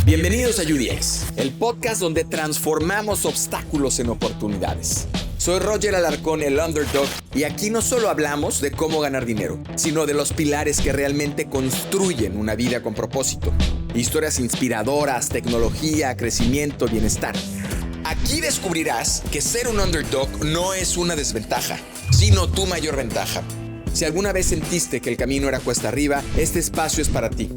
Bienvenidos a UDX, el podcast donde transformamos obstáculos en oportunidades. Soy Roger Alarcón, el Underdog, y aquí no solo hablamos de cómo ganar dinero, sino de los pilares que realmente construyen una vida con propósito. Historias inspiradoras, tecnología, crecimiento, bienestar. Aquí descubrirás que ser un underdog no es una desventaja, sino tu mayor ventaja. Si alguna vez sentiste que el camino era cuesta arriba, este espacio es para ti.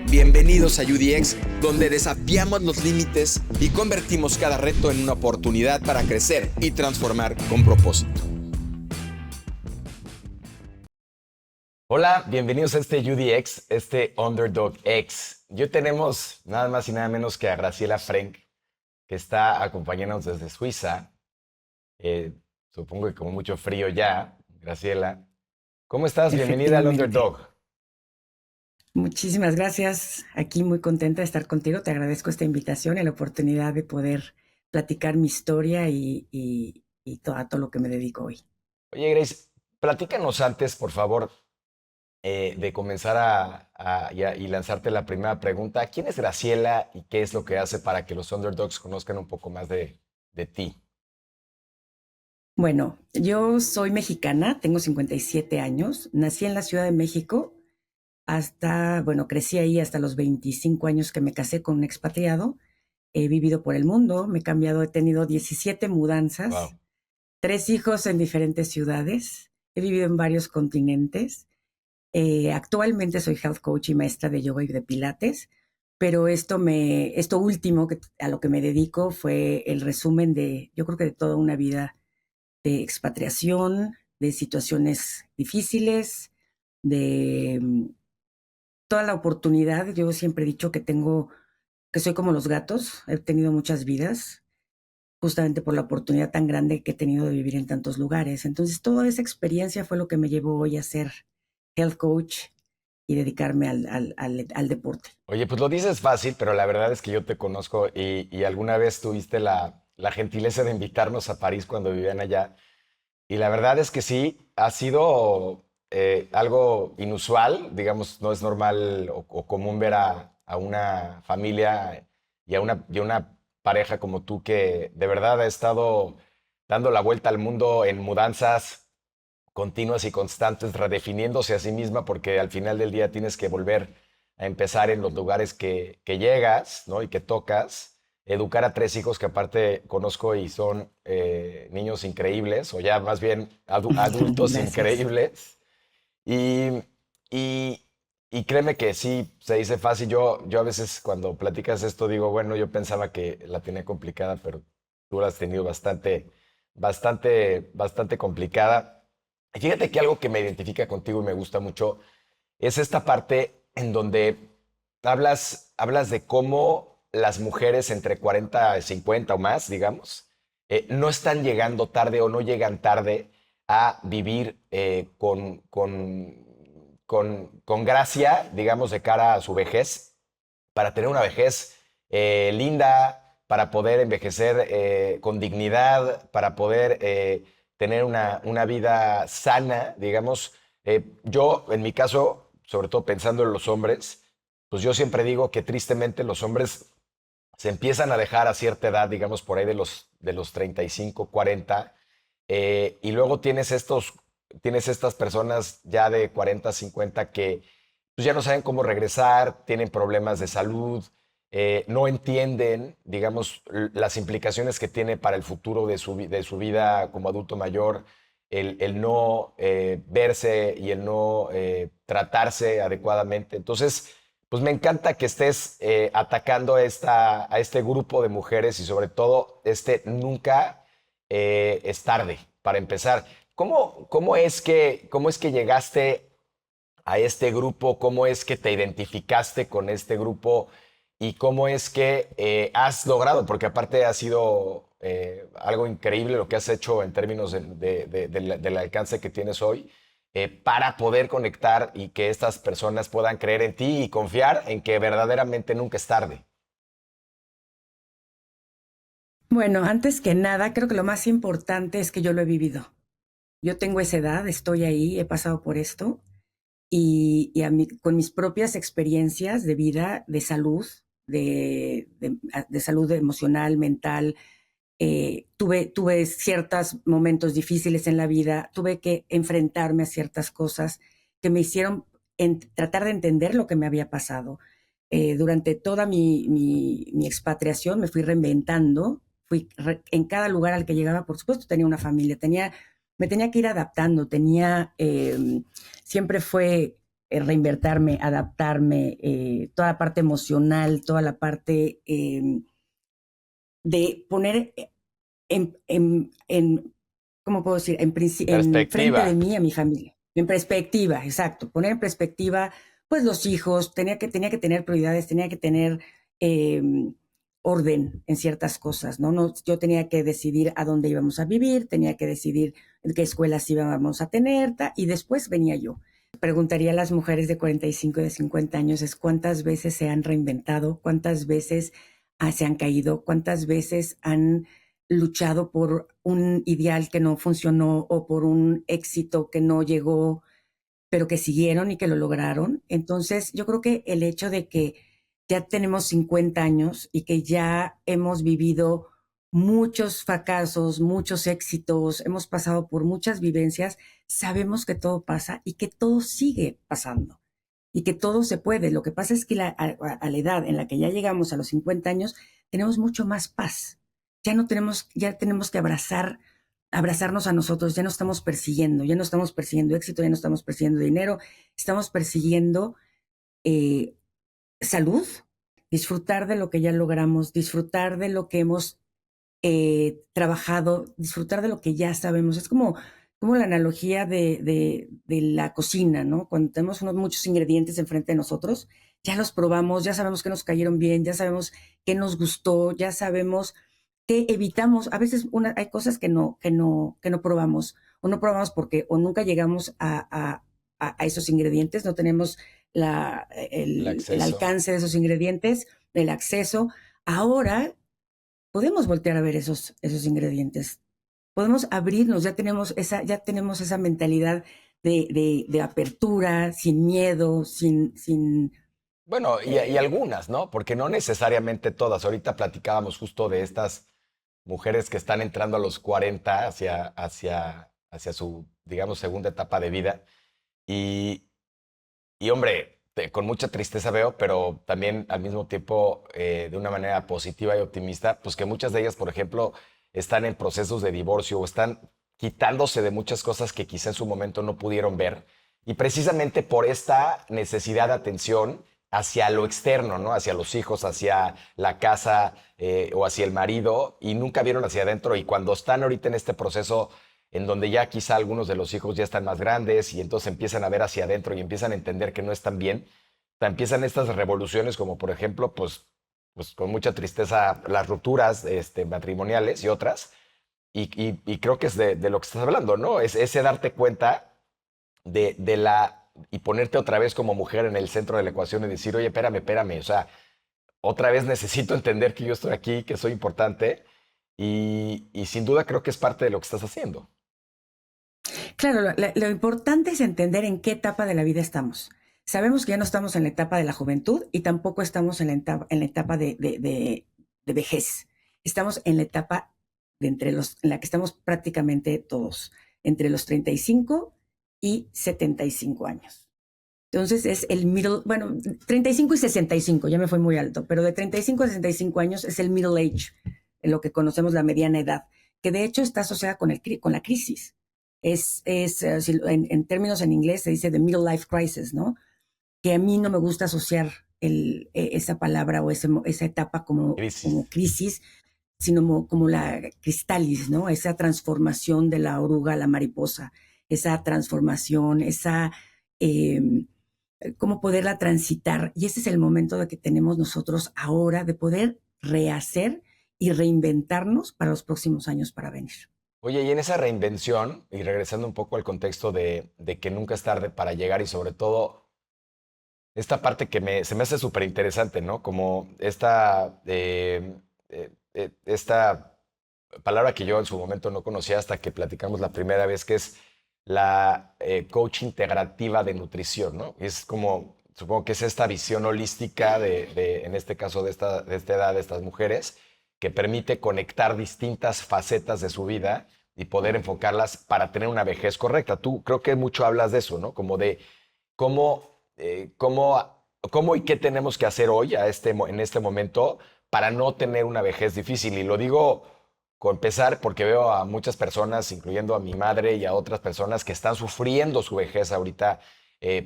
Bienvenidos a UDX, donde desafiamos los límites y convertimos cada reto en una oportunidad para crecer y transformar con propósito. Hola, bienvenidos a este UDX, este Underdog X. Hoy tenemos nada más y nada menos que a Graciela Frenk, que está acompañándonos desde Suiza. Supongo que con mucho frío ya. Graciela, ¿cómo estás? Bienvenida al Underdog. Muchísimas gracias. Aquí muy contenta de estar contigo. Te agradezco esta invitación y la oportunidad de poder platicar mi historia y todo lo que me dedico hoy. Oye, Grace, platícanos antes, por favor, de comenzar y lanzarte la primera pregunta. ¿Quién es Graciela y qué es lo que hace para que los underdogs conozcan un poco más de ti? Bueno, yo soy mexicana, tengo 57 años, nací en la Ciudad de México crecí ahí hasta los 25 años que me casé con un expatriado. He vivido por el mundo, me he cambiado, he tenido 17 mudanzas, Wow. 3 hijos en diferentes ciudades, he vivido en varios continentes. Actualmente soy health coach y maestra de yoga y de pilates, pero esto último a lo que me dedico fue el resumen yo creo que de toda una vida de expatriación, de situaciones difíciles, de toda la oportunidad. Yo siempre he dicho que soy como los gatos, he tenido muchas vidas, justamente por la oportunidad tan grande que he tenido de vivir en tantos lugares. Entonces, toda esa experiencia fue lo que me llevó hoy a ser health coach y dedicarme al deporte. Oye, pues lo dices fácil, pero la verdad es que yo te conozco y alguna vez tuviste la gentileza de invitarnos a París cuando vivían allá. Y la verdad es que sí, ha sido algo inusual, digamos, no es normal o común ver a una familia y a una pareja como tú que de verdad ha estado dando la vuelta al mundo en mudanzas continuas y constantes, redefiniéndose a sí misma, porque al final del día tienes que volver a empezar en los lugares que llegas, ¿no? Y que tocas. Educar a 3 hijos que aparte conozco y son niños increíbles, o ya más bien adultos Gracias. increíbles. Y, y, y créeme que sí, se dice fácil. Yo a veces cuando platicas esto digo, bueno, yo pensaba que la tenía complicada, pero tú la has tenido bastante complicada. Y fíjate que algo que me identifica contigo y me gusta mucho es esta parte en donde hablas de cómo las mujeres entre 40 y 50 o más, digamos, no están llegando tarde o no llegan tarde a vivir con gracia, digamos, de cara a su vejez, para tener una vejez linda, para poder envejecer con dignidad, para poder tener una vida sana, digamos. Yo, en mi caso, sobre todo pensando en los hombres, pues yo siempre digo que tristemente los hombres se empiezan a dejar a cierta edad, digamos por ahí de los 35, 40, y luego tienes estas personas ya de 40, 50 que pues ya no saben cómo regresar, tienen problemas de salud, no entienden, digamos, las implicaciones que tiene para el futuro de su vida como adulto mayor, el no verse y el no tratarse adecuadamente. Entonces, pues me encanta que estés atacando a este grupo de mujeres y sobre todo nunca es tarde para empezar. ¿Cómo es que llegaste a este grupo? ¿Cómo es que te identificaste con este grupo? ¿Y cómo es que has logrado? Porque aparte ha sido algo increíble lo que has hecho en términos del alcance que tienes hoy, para poder conectar y que estas personas puedan creer en ti y confiar en que verdaderamente nunca es tarde. Bueno, antes que nada, creo que lo más importante es que yo lo he vivido. Yo tengo esa edad, estoy ahí, he pasado por esto con mis propias experiencias de vida, de salud, de salud emocional, mental. Tuve ciertos momentos difíciles en la vida, tuve que enfrentarme a ciertas cosas que me hicieron tratar de entender lo que me había pasado. Durante toda mi expatriación me fui reinventando, en cada lugar al que llegaba, por supuesto, tenía una familia, me tenía que ir adaptando, siempre fue reinvertirme, adaptarme, toda la parte emocional, toda la parte de poner ¿cómo puedo decir? En frente de Perspectiva. mí a mi familia. En perspectiva, exacto. Poner en perspectiva, pues los hijos, tenía que tener prioridades, tenía que tener eh, orden en ciertas cosas, ¿no? ¿no? Yo tenía que decidir a dónde íbamos a vivir, tenía que decidir en qué escuelas íbamos a tener, y después venía yo. Preguntaría a las mujeres de 45 y de 50 años es cuántas veces se han reinventado, cuántas veces se han caído, cuántas veces han luchado por un ideal que no funcionó o por un éxito que no llegó, pero que siguieron y que lo lograron. Entonces, yo creo que el hecho de que ya tenemos 50 años y que ya hemos vivido muchos fracasos, muchos éxitos, hemos pasado por muchas vivencias, sabemos que todo pasa y que todo sigue pasando y que todo se puede. Lo que pasa es que a la edad en la que ya llegamos a los 50 años, tenemos mucho más paz. Ya tenemos que abrazarnos a nosotros, ya no estamos persiguiendo éxito, ya no estamos persiguiendo dinero, estamos persiguiendo eh, salud, disfrutar de lo que ya logramos, disfrutar de lo que hemos trabajado, disfrutar de lo que ya sabemos. Es como la analogía de la cocina, ¿no? Cuando tenemos muchos ingredientes enfrente de nosotros, ya los probamos, ya sabemos que nos cayeron bien, ya sabemos qué nos gustó, ya sabemos qué evitamos. A veces hay cosas que no probamos, o no probamos porque o nunca llegamos a esos ingredientes, no tenemos El el acceso. alcance de esos ingredientes, el acceso. Ahora podemos voltear a ver esos ingredientes. Podemos abrirnos, ya tenemos esa mentalidad de apertura, sin miedo, Bueno, y eh, algunas, ¿no? Porque no necesariamente todas. Ahorita platicábamos justo de estas mujeres que están entrando a los 40 hacia su, digamos, segunda etapa de vida. Y, y hombre, con mucha tristeza veo, pero también al mismo tiempo de una manera positiva y optimista, pues que muchas de ellas, por ejemplo, están en procesos de divorcio o están quitándose de muchas cosas que quizá en su momento no pudieron ver. Y precisamente por esta necesidad de atención hacia lo externo, ¿no? Hacia los hijos, hacia la casa o hacia el marido, y nunca vieron hacia adentro. Y cuando están ahorita en este proceso en donde ya quizá algunos de los hijos ya están más grandes y entonces empiezan a ver hacia adentro y empiezan a entender que no están bien, empiezan estas revoluciones como por ejemplo, pues con mucha tristeza las rupturas matrimoniales y otras, y creo que es de lo que estás hablando, ¿no? Es ese darte cuenta y ponerte otra vez como mujer en el centro de la ecuación y decir, oye, espérame, o sea, otra vez necesito entender que yo estoy aquí, que soy importante, y sin duda creo que es parte de lo que estás haciendo. claro, lo importante es entender en qué etapa de la vida estamos. Sabemos que ya no estamos en la etapa de la juventud y tampoco estamos en la etapa de vejez. Estamos en la etapa en la que estamos prácticamente todos, entre los 35 y 75 años. Entonces es el middle, bueno, 35 y 65, ya me fue muy alto, pero de 35 a 65 años es el middle age, en lo que conocemos la mediana edad, que de hecho está asociada con la crisis. En términos en inglés se dice the middle life crisis, ¿no? Que a mí no me gusta asociar esa palabra o esa etapa como Crisis. crisis, sino como la cristalis, ¿no? Esa transformación de la oruga a la mariposa, esa transformación, eh, cómo poderla transitar. Y ese es el momento de que tenemos nosotros ahora de poder rehacer y reinventarnos para los próximos años para venir. Oye, y en esa reinvención, y regresando un poco al contexto de que nunca es tarde para llegar y sobre todo esta parte que se me hace súper interesante, ¿no? Como esta palabra que yo en su momento no conocía hasta que platicamos la primera vez, que es la coach integrativa de nutrición, ¿no? Es como supongo que es esta visión holística en este caso, de esta edad, de estas mujeres, que permite conectar distintas facetas de su vida y poder enfocarlas para tener una vejez correcta. Tú creo que mucho hablas de eso, ¿no? Como de cómo y qué tenemos que hacer hoy en este momento para no tener una vejez difícil. Y lo digo con pesar porque veo a muchas personas, incluyendo a mi madre y a otras personas, que están sufriendo su vejez ahorita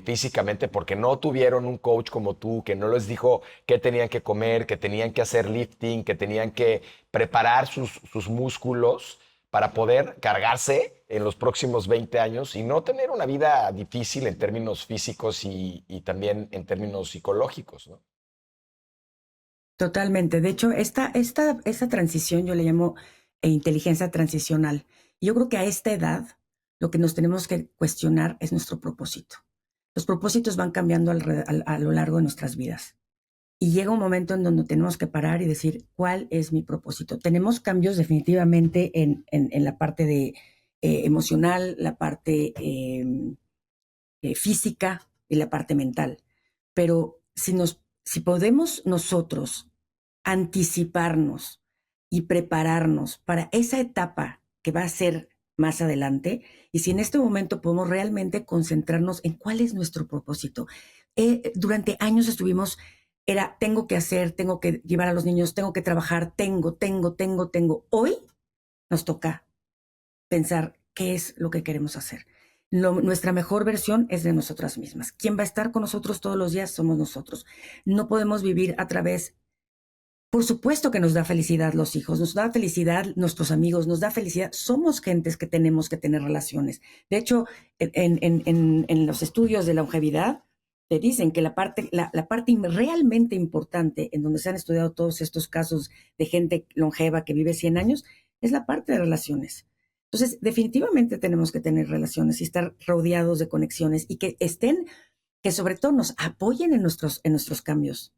físicamente porque no tuvieron un coach como tú, que no les dijo qué tenían que comer, que tenían que hacer lifting, que tenían que preparar sus músculos para poder cargarse en los próximos 20 años y no tener una vida difícil en términos físicos y también en términos psicológicos, ¿no? Totalmente. De hecho, esta transición yo le llamo inteligencia transicional. Yo creo que a esta edad lo que nos tenemos que cuestionar es nuestro propósito. Los propósitos van cambiando a lo largo de nuestras vidas. Y llega un momento en donde tenemos que parar y decir, ¿cuál es mi propósito? Tenemos cambios definitivamente en la parte de emocional, la parte física y la parte mental. Pero si podemos nosotros anticiparnos y prepararnos para esa etapa que va a ser más adelante, y si en este momento podemos realmente concentrarnos en cuál es nuestro propósito. Durante años estuvimos, tengo que hacer, tengo que llevar a los niños, tengo que trabajar, tengo. Hoy nos toca pensar qué es lo que queremos hacer. Nuestra mejor versión es de nosotras mismas. Quien va a estar con nosotros todos los días somos nosotros. No podemos vivir a través. Por supuesto que nos da felicidad los hijos, nos da felicidad nuestros amigos, nos da felicidad. Somos gentes que tenemos que tener relaciones. De hecho, en los estudios de longevidad te dicen que la parte realmente importante en donde se han estudiado todos estos casos de gente longeva que vive 100 años es la parte de relaciones. Entonces, definitivamente tenemos que tener relaciones y estar rodeados de conexiones y que sobre todo nos apoyen en nuestros cambios.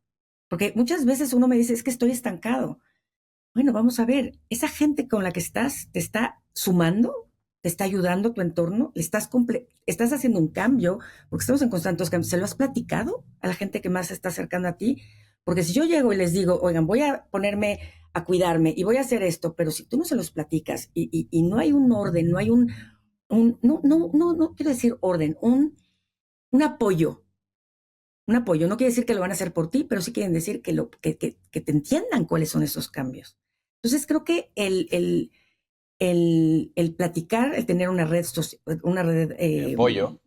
Porque muchas veces uno me dice, es que estoy estancado. Bueno, vamos a ver, esa gente con la que estás te está sumando, te está ayudando a tu entorno, estás haciendo un cambio, porque estamos en constantes cambios. ¿Se lo has platicado a la gente que más se está acercando a ti? Porque si yo llego y les digo, oigan, voy a ponerme a cuidarme y voy a hacer esto, pero si tú no se los platicas y no hay un orden, no hay no quiero decir orden, un apoyo. Un apoyo. No quiere decir que lo van a hacer por ti, pero sí quieren decir que te entiendan cuáles son esos cambios. Entonces creo que el platicar, el tener una red De apoyo.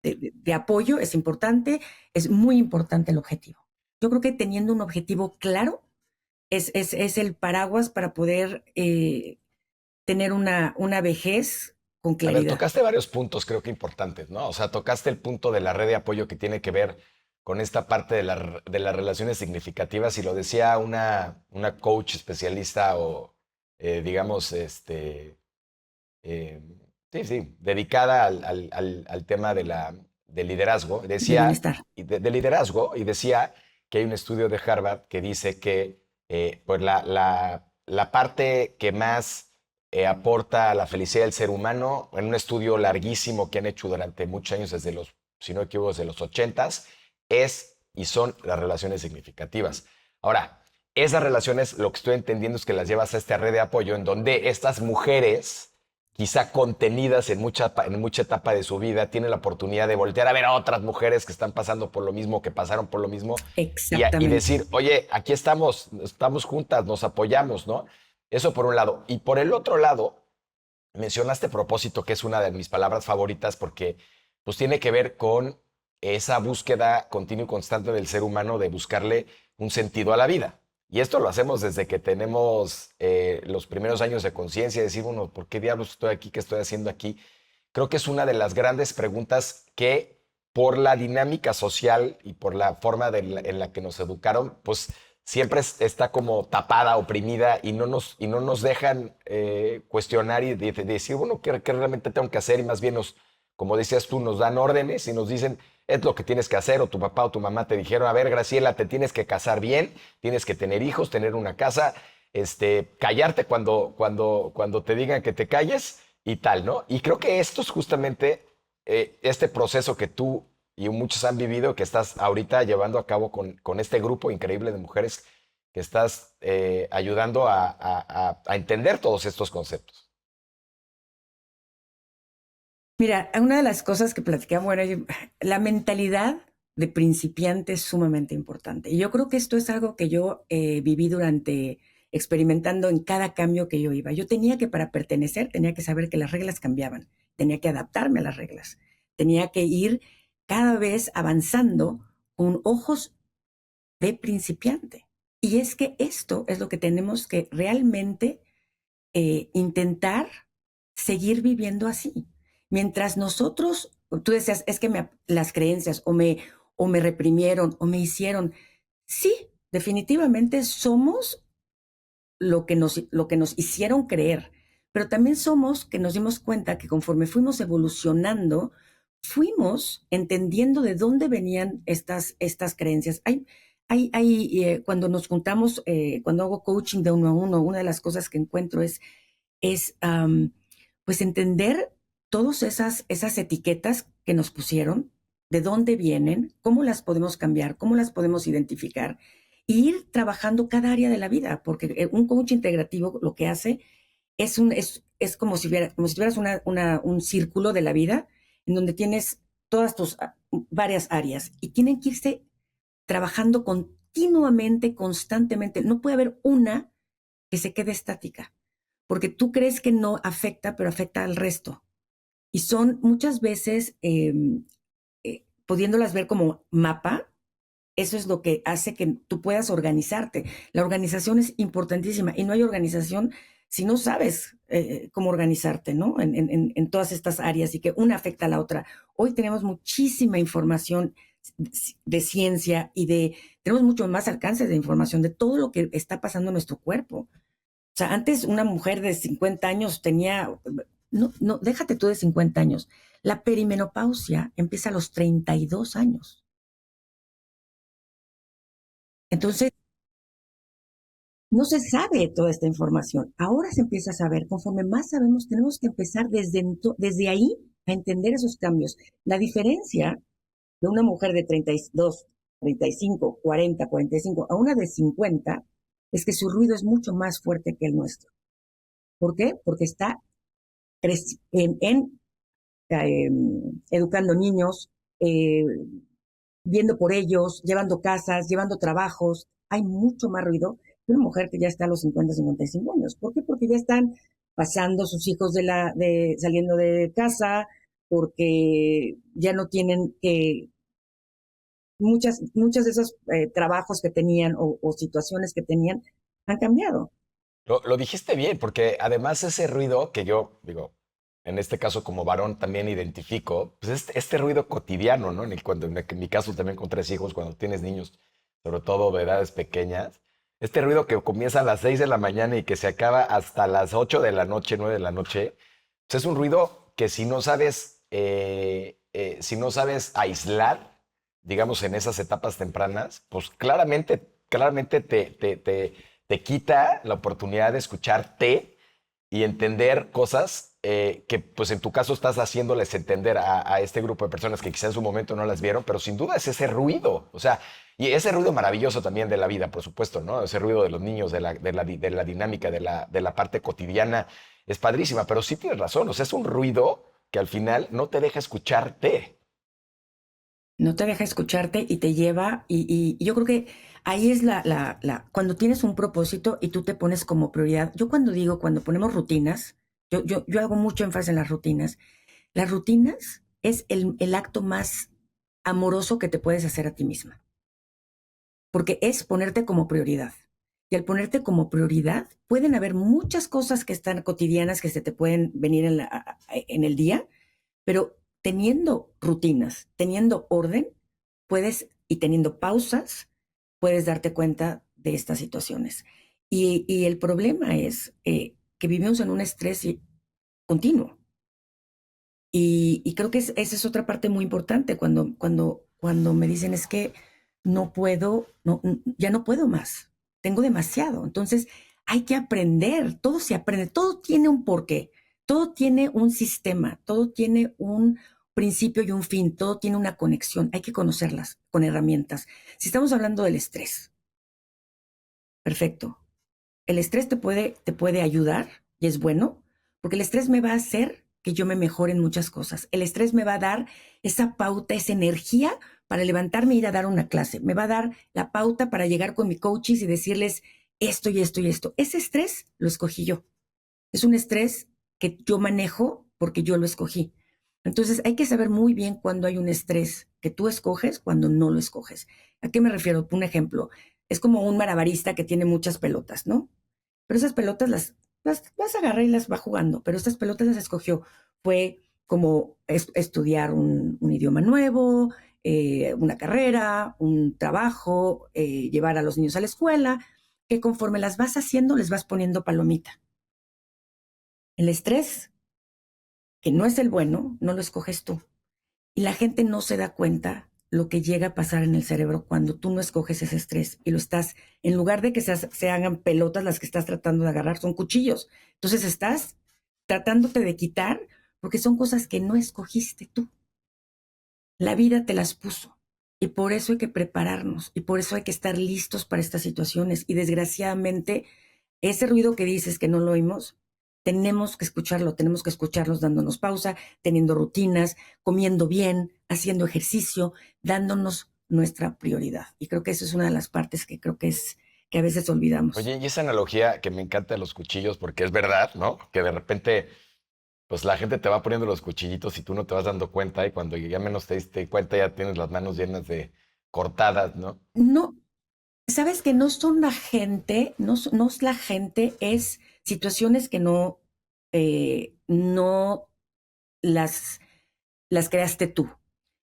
de apoyo es importante, es muy importante el objetivo. Yo creo que teniendo un objetivo claro es el paraguas para poder tener una vejez con A ver, claridad. tocaste varios puntos creo que importantes, ¿no? O sea, tocaste el punto de la red de apoyo que tiene que ver con esta parte de las relaciones significativas y lo decía una coach especialista o, digamos, eh, sí, sí, dedicada al tema del liderazgo. De Decía, bienestar. de liderazgo, y decía que hay un estudio de Harvard que dice que pues la parte que más aporta a la felicidad del ser humano, en un estudio larguísimo que han hecho durante muchos años, desde los, si no me equivoco, desde los 80s, es y son las relaciones significativas. Ahora, esas relaciones, lo que estoy entendiendo es que las llevas a esta red de apoyo en donde estas mujeres quizá contenidas en mucha etapa de su vida, tienen la oportunidad de voltear a ver a otras mujeres que están pasando por lo mismo, que pasaron por lo mismo, y Exactamente. decir, oye, aquí estamos juntas, nos apoyamos, ¿no? Eso por un lado. Y por el otro lado, mencionaste propósito, que es una de mis palabras favoritas, porque pues tiene que ver con esa búsqueda continua y constante del ser humano de buscarle un sentido a la vida. Y esto lo hacemos desde que tenemos los primeros años de conciencia, decir, bueno, ¿por qué diablos estoy aquí? ¿Qué estoy haciendo aquí? Creo que es una de las grandes preguntas que por la dinámica social y por la forma en la que nos educaron, pues siempre está como tapada, oprimida y no nos dejan cuestionar y decir, bueno, ¿qué realmente tengo que hacer? Y más bien como decías tú, nos dan órdenes y nos dicen, es lo que tienes que hacer, o tu papá o tu mamá te dijeron, a ver, Graciela, te tienes que casar bien, tienes que tener hijos, tener una casa, callarte cuando te digan que te calles y tal, ¿no? Y creo que esto es justamente este proceso que tú y muchos han vivido, que estás ahorita llevando a cabo con este grupo increíble de mujeres que estás ayudando a entender todos estos conceptos. Mira, una de las cosas que platicamos, bueno, la mentalidad de principiante es sumamente importante. Y yo creo que esto es algo que yo viví durante experimentando en cada cambio que yo iba. Yo tenía que, para pertenecer, tenía que saber que las reglas cambiaban, tenía que adaptarme a las reglas, tenía que ir cada vez avanzando con ojos de principiante. Y es que esto es lo que tenemos que realmente intentar seguir viviendo así. Mientras nosotros, tú decías, es que las creencias o me reprimieron o me hicieron. Sí, definitivamente somos lo que nos hicieron creer, pero también somos que nos dimos cuenta que conforme fuimos evolucionando, fuimos entendiendo de dónde venían estas creencias. Cuando nos juntamos, cuando hago coaching de uno a uno, una de las cosas que encuentro es pues entender todas esas etiquetas que nos pusieron, de dónde vienen, cómo las podemos cambiar, cómo las podemos identificar, e ir trabajando cada área de la vida, porque un coach integrativo lo que hace es como como si tuvieras un círculo de la vida en donde tienes todas tus varias áreas y tienen que irse trabajando continuamente, constantemente. No puede haber una que se quede estática porque tú crees que no afecta, pero afecta al resto. Y son muchas veces, pudiéndolas ver como mapa, eso es lo que hace que tú puedas organizarte. La organización es importantísima y no hay organización si no sabes cómo organizarte, ¿no? En todas estas áreas y que una afecta a la otra. Hoy tenemos muchísima información de ciencia tenemos mucho más alcance de información de todo lo que está pasando en nuestro cuerpo. O sea, antes una mujer de 50 años tenía, no, déjate tú de 50 años. La perimenopausia empieza a los 32 años. Entonces, no se sabe toda esta información. Ahora se empieza a saber. Conforme más sabemos, tenemos que empezar desde ahí a entender esos cambios. La diferencia de una mujer de 32, 35, 40, 45 a una de 50 es que su ruido es mucho más fuerte que el nuestro. ¿Por qué? Porque está educando niños, viendo por ellos, llevando casas, llevando trabajos. Hay mucho más ruido que una mujer que ya está a los 50, 55 años. ¿Por qué? Porque ya están pasando sus hijos saliendo de casa, porque ya no tienen muchas de esos trabajos que tenían o situaciones que tenían han cambiado. Lo dijiste bien, porque además ese ruido que yo, digo, en este caso como varón también identifico, pues este ruido cotidiano, ¿no? En mi caso también con 3 hijos, cuando tienes niños, sobre todo de edades pequeñas, este ruido que comienza a las 6 de la mañana y que se acaba hasta las 8 de la noche, 9 de la noche, pues es un ruido que si no sabes aislar, digamos, en esas etapas tempranas, pues claramente te quita la oportunidad de escucharte y entender cosas que pues en tu caso estás haciéndoles entender a este grupo de personas que quizás en su momento no las vieron, pero sin duda es ese ruido, o sea, y ese ruido maravilloso también de la vida, por supuesto, ¿no? Ese ruido de los niños, de la dinámica, de la parte cotidiana, es padrísima, pero sí tienes razón, o sea, es un ruido que al final no te deja escucharte. No te deja escucharte y te lleva, y yo creo que ahí es cuando tienes un propósito y tú te pones como prioridad. Yo cuando ponemos rutinas, yo hago mucho énfasis en las rutinas. Las rutinas es el acto más amoroso que te puedes hacer a ti misma, porque es ponerte como prioridad. Y al ponerte como prioridad, pueden haber muchas cosas que están cotidianas que se te pueden venir en el día, pero teniendo rutinas, teniendo orden, y teniendo pausas, puedes darte cuenta de estas situaciones. Y el problema es que vivimos en un estrés continuo. Y creo que esa es otra parte muy importante cuando me dicen es que no puedo, ya no puedo más, tengo demasiado. Entonces hay que aprender, todo se aprende, todo tiene un porqué, todo tiene un sistema, todo tiene principio y un fin, todo tiene una conexión, hay que conocerlas con herramientas. Si estamos hablando del estrés, perfecto. El estrés te puede ayudar y es bueno, porque el estrés me va a hacer que yo me mejore en muchas cosas. El estrés me va a dar esa pauta, esa energía para levantarme e ir a dar una clase. Me va a dar la pauta para llegar con mi coaches y decirles esto y esto y esto. Ese estrés lo escogí yo. Es un estrés que yo manejo porque yo lo escogí. Entonces hay que saber muy bien cuándo hay un estrés que tú escoges, cuando no lo escoges. ¿A qué me refiero? Un ejemplo, es como un malabarista que tiene muchas pelotas, ¿no? Pero esas pelotas las vas a agarrar y las va jugando, pero estas pelotas las escogió. Fue como estudiar un idioma nuevo, una carrera, un trabajo, llevar a los niños a la escuela, que conforme las vas haciendo les vas poniendo palomita. El estrés, que no es el bueno, no lo escoges tú. Y la gente no se da cuenta lo que llega a pasar en el cerebro cuando tú no escoges ese estrés y lo estás, en lugar de que se hagan pelotas las que estás tratando de agarrar, son cuchillos. Entonces estás tratándote de quitar porque son cosas que no escogiste tú. La vida te las puso. Y por eso hay que prepararnos y por eso hay que estar listos para estas situaciones. Y desgraciadamente, ese ruido que dices que no lo oímos, tenemos que escucharlos dándonos pausa, teniendo rutinas, comiendo bien, haciendo ejercicio, dándonos nuestra prioridad. Y creo que eso es una de las partes que creo que es que a veces olvidamos. Oye, y esa analogía que me encanta de los cuchillos, porque es verdad, ¿no? Que de repente, pues la gente te va poniendo los cuchillitos y tú no te vas dando cuenta y cuando ya menos te diste cuenta ya tienes las manos llenas de cortadas, ¿no? No, sabes que no son la gente, no es la gente, es situaciones que no las, las creaste tú.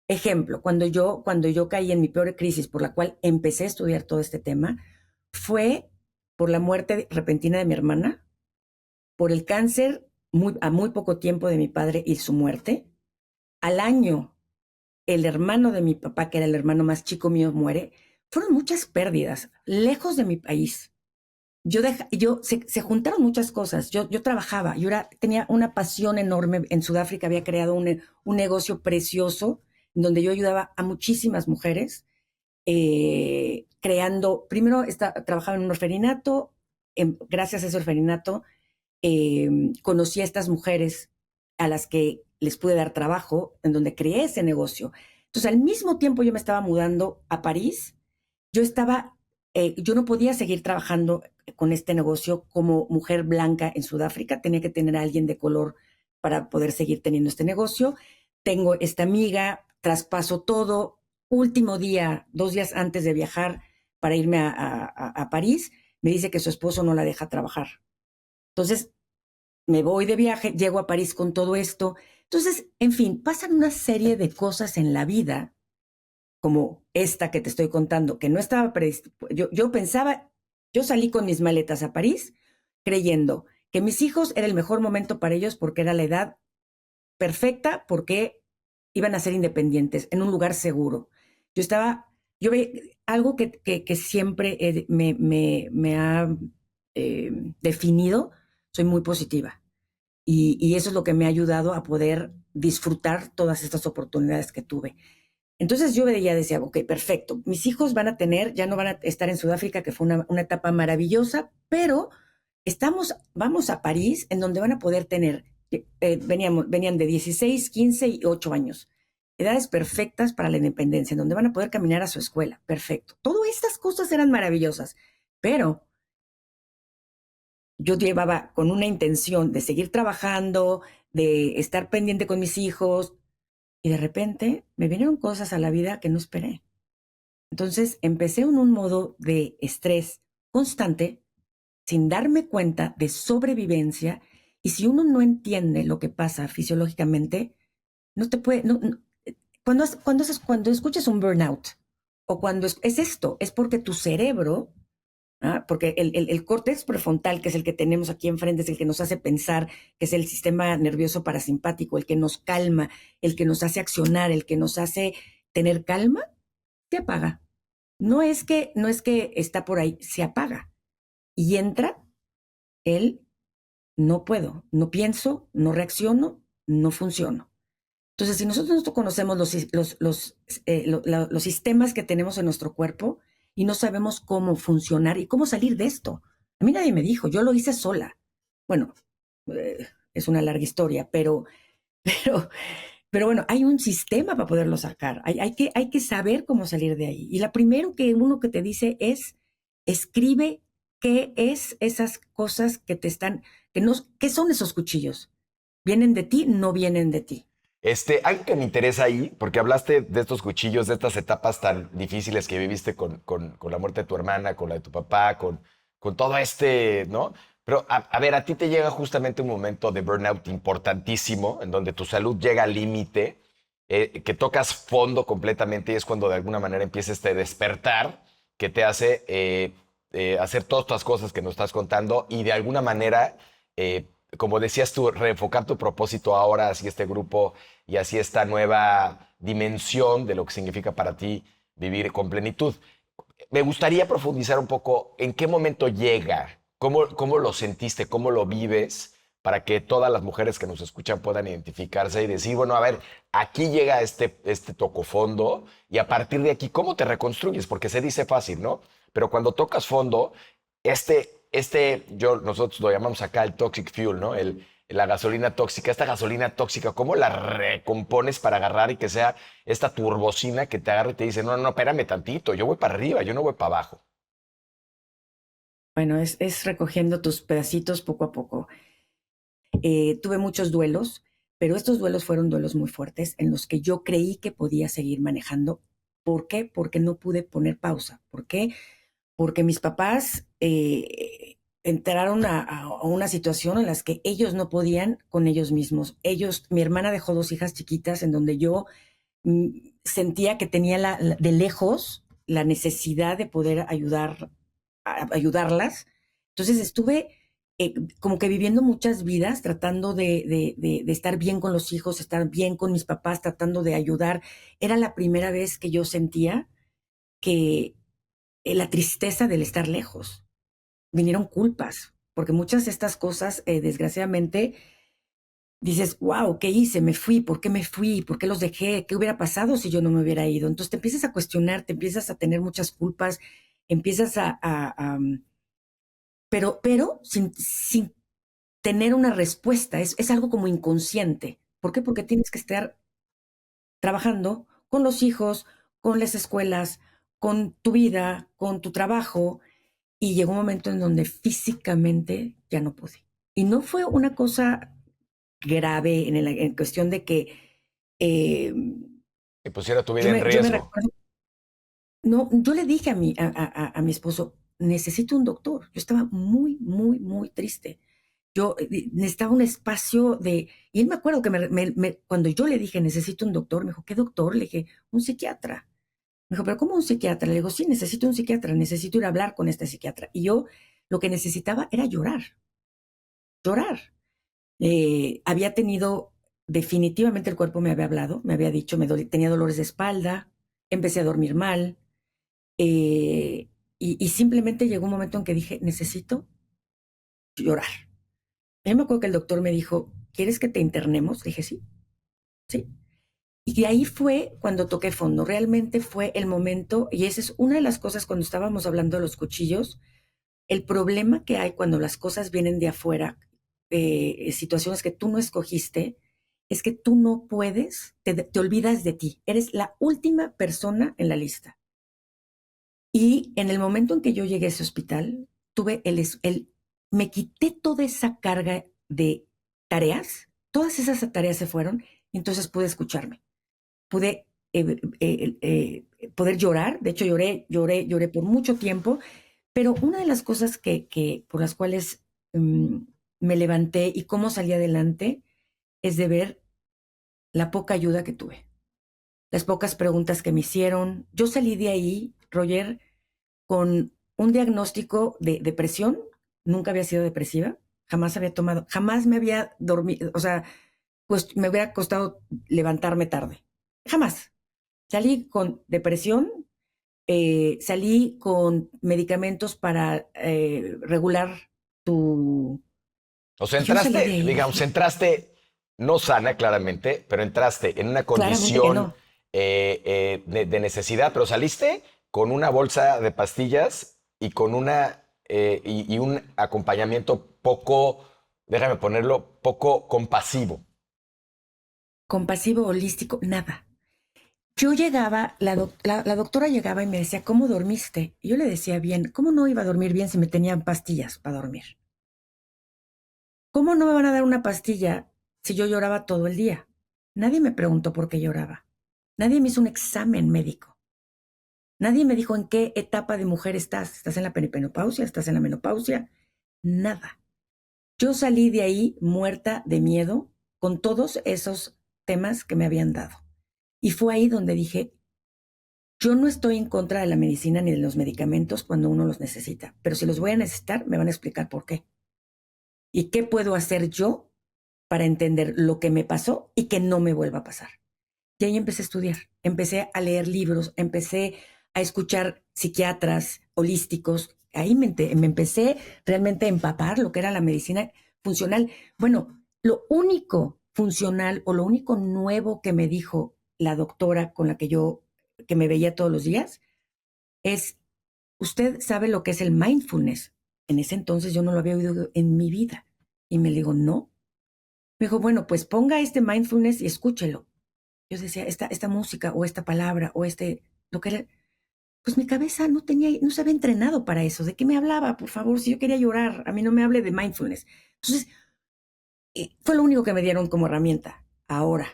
Ejemplo, cuando yo caí en mi peor crisis por la cual empecé a estudiar todo este tema, fue por la muerte repentina de mi hermana, por el cáncer a muy poco tiempo de mi padre y su muerte. Al año, el hermano de mi papá, que era el hermano más chico mío, muere. Fueron muchas pérdidas, lejos de mi país. Se juntaron muchas cosas. Yo trabajaba, tenía una pasión enorme. En Sudáfrica había creado un negocio precioso donde yo ayudaba a muchísimas mujeres, primero trabajaba en un orferinato, gracias a ese orferinato conocí a estas mujeres a las que les pude dar trabajo, en donde creé ese negocio. Entonces, al mismo tiempo yo me estaba mudando a París, yo no podía seguir trabajando con este negocio como mujer blanca en Sudáfrica, tenía que tener a alguien de color para poder seguir teniendo este negocio. Tengo esta amiga, traspaso todo, último día, 2 días antes de viajar para irme a París, me dice que su esposo no la deja trabajar. Entonces, me voy de viaje, llego a París con todo esto. Entonces, en fin, pasan una serie de cosas en la vida como esta que te estoy contando, que no estaba yo pensaba, yo salí con mis maletas a París creyendo que mis hijos era el mejor momento para ellos porque era la edad perfecta, porque iban a ser independientes en un lugar seguro. Yo estaba, yo ve algo que siempre me ha definido, soy muy positiva. Y eso es lo que me ha ayudado a poder disfrutar todas estas oportunidades que tuve. Entonces yo veía, decía, ok, perfecto, mis hijos ya no van a estar en Sudáfrica, que fue una etapa maravillosa, pero vamos a París, en donde van a poder tener, venían de 16, 15 y 8 años, edades perfectas para la independencia, en donde van a poder caminar a su escuela, perfecto. Todas estas cosas eran maravillosas, pero yo llevaba con una intención de seguir trabajando, de estar pendiente con mis hijos, y de repente me vinieron cosas a la vida que no esperé. Entonces empecé en un modo de estrés constante, sin darme cuenta de sobrevivencia, y si uno no entiende lo que pasa fisiológicamente, no te puede, cuando escuchas un burnout, o cuando es esto, es porque tu cerebro, porque el córtex prefrontal, que es el que tenemos aquí enfrente, es el que nos hace pensar, que es el sistema nervioso parasimpático, el que nos calma, el que nos hace accionar, el que nos hace tener calma, se apaga. No es que está por ahí, se apaga. Y entra el no puedo, no pienso, no reacciono, no funciono. Entonces, si nosotros no conocemos los sistemas que tenemos en nuestro cuerpo y no sabemos cómo funcionar y cómo salir de esto, a mí nadie me dijo, yo lo hice sola. Bueno, es una larga historia, pero, pero bueno, hay un sistema para poderlo sacar. Hay que saber cómo salir de ahí. Y la primero que uno que te dice es, escribe qué es esas cosas que te están, que no, qué son esos cuchillos. ¿Vienen de ti? No vienen de ti. Algo que me interesa ahí, porque hablaste de estos cuchillos, de estas etapas tan difíciles que viviste con la muerte de tu hermana, con la de tu papá, con todo ¿no? Pero a ver, a ti te llega justamente un momento de burnout importantísimo, en donde tu salud llega al límite, que tocas fondo completamente y es cuando de alguna manera empieza este despertar que te hace hacer todas estas cosas que nos estás contando y de alguna manera, como decías tú, reenfocar tu propósito ahora hacia este grupo y así esta nueva dimensión de lo que significa para ti vivir con plenitud. Me gustaría profundizar un poco en qué momento llega, cómo lo sentiste, cómo lo vives, para que todas las mujeres que nos escuchan puedan identificarse y decir, bueno, a ver, aquí llega este tocofondo y a partir de aquí, ¿cómo te reconstruyes? Porque se dice fácil, ¿no? Pero cuando tocas fondo, nosotros lo llamamos acá el toxic fuel, ¿no? La gasolina tóxica, esta gasolina tóxica, ¿cómo la recompones para agarrar y que sea esta turbocina que te agarre y te dice, no, no, espérame tantito, yo voy para arriba, yo no voy para abajo? Bueno, es recogiendo tus pedacitos poco a poco. Tuve muchos duelos, pero estos duelos fueron duelos muy fuertes en los que yo creí que podía seguir manejando. ¿Por qué? Porque no pude poner pausa. ¿Por qué? Porque mis papás entraron a una situación en la que ellos no podían con ellos mismos. Mi hermana dejó dos hijas chiquitas en donde yo sentía que tenía de lejos la necesidad de poder ayudarlas. Entonces estuve como que viviendo muchas vidas, tratando de estar bien con los hijos, estar bien con mis papás, tratando de ayudar. Era la primera vez que yo sentía que la tristeza del estar lejos. Vinieron culpas, porque muchas de estas cosas, desgraciadamente, dices, wow, ¿qué hice? Me fui, ¿por qué me fui? ¿Por qué los dejé? ¿Qué hubiera pasado si yo no me hubiera ido? Entonces te empiezas a cuestionar, te empiezas a tener muchas culpas, empiezas pero sin tener una respuesta, es algo como inconsciente. ¿Por qué? Porque tienes que estar trabajando con los hijos, con las escuelas, con tu vida, con tu trabajo, y llegó un momento en donde físicamente ya no pude. Y no fue una cosa grave en cuestión de que eh, Y pusiera tu vida en yo me riesgo. recuerdo, no, yo le dije a mi esposo, necesito un doctor. Yo estaba muy, muy, muy triste. Yo necesitaba un espacio de... Y él me acuerdo que cuando yo le dije, necesito un doctor, me dijo, ¿qué doctor? Le dije, un psiquiatra. Me dijo, ¿pero cómo un psiquiatra? Le digo, sí, necesito un psiquiatra, necesito ir a hablar con este psiquiatra. Y yo lo que necesitaba era llorar, llorar. Había tenido, definitivamente el cuerpo me había hablado, me había dicho, tenía dolores de espalda, empecé a dormir mal, y simplemente llegó un momento en que dije, necesito llorar. Yo me acuerdo que el doctor me dijo, ¿quieres que te internemos? Dije, sí, sí. Y ahí fue cuando toqué fondo. Realmente fue el momento, y esa es una de las cosas cuando estábamos hablando de los cuchillos, el problema que hay cuando las cosas vienen de afuera, situaciones que tú no escogiste, es que tú no puedes, te olvidas de ti. Eres la última persona en la lista. Y en el momento en que yo llegué a ese hospital, me quité toda esa carga de tareas, todas esas tareas se fueron, y entonces pude escucharme. Pude poder llorar, de hecho lloré por mucho tiempo, pero una de las cosas por las cuales me levanté y cómo salí adelante es de ver la poca ayuda que tuve, las pocas preguntas que me hicieron. Yo salí de ahí, Roger, con un diagnóstico de depresión. Nunca había sido depresiva, jamás me había dormido, o sea, pues me hubiera costado levantarme tarde. Jamás. Salí con depresión, salí con medicamentos para regular tu... O sea, Y yo salí de entraste, ahí y digamos, dije, entraste no sana, claramente, pero entraste en una Claramente que condición no. de necesidad, pero saliste con una bolsa de pastillas y con y un acompañamiento poco, déjame ponerlo, poco compasivo. Compasivo, holístico, nada. Yo llegaba, la doctora llegaba y me decía, ¿cómo dormiste? Y yo le decía bien, ¿cómo no iba a dormir bien si me tenían pastillas para dormir? ¿Cómo no me van a dar una pastilla si yo lloraba todo el día? Nadie me preguntó por qué lloraba. Nadie me hizo un examen médico. Nadie me dijo en qué etapa de mujer estás. ¿Estás en la peripenopausia? ¿Estás en la menopausia? Nada. Yo salí de ahí muerta de miedo con todos esos temas que me habían dado. Y fue ahí donde dije, yo no estoy en contra de la medicina ni de los medicamentos cuando uno los necesita, pero si los voy a necesitar, me van a explicar por qué. ¿Y qué puedo hacer yo para entender lo que me pasó y que no me vuelva a pasar? Y ahí empecé a estudiar, empecé a leer libros, empecé a escuchar psiquiatras holísticos. Ahí me empecé realmente a empapar lo que era la medicina funcional. Bueno, lo único funcional o lo único nuevo que me dijo la doctora con la que me veía todos los días, es, usted sabe lo que es el mindfulness. En ese entonces yo no lo había oído en mi vida. Y me digo, no. Me dijo, bueno, pues ponga este mindfulness y escúchelo. Yo decía, esta música o esta palabra o lo que era, pues mi cabeza no se había entrenado para eso. ¿De qué me hablaba? Por favor, si yo quería llorar, a mí no me hable de mindfulness. Entonces, fue lo único que me dieron como herramienta. Ahora,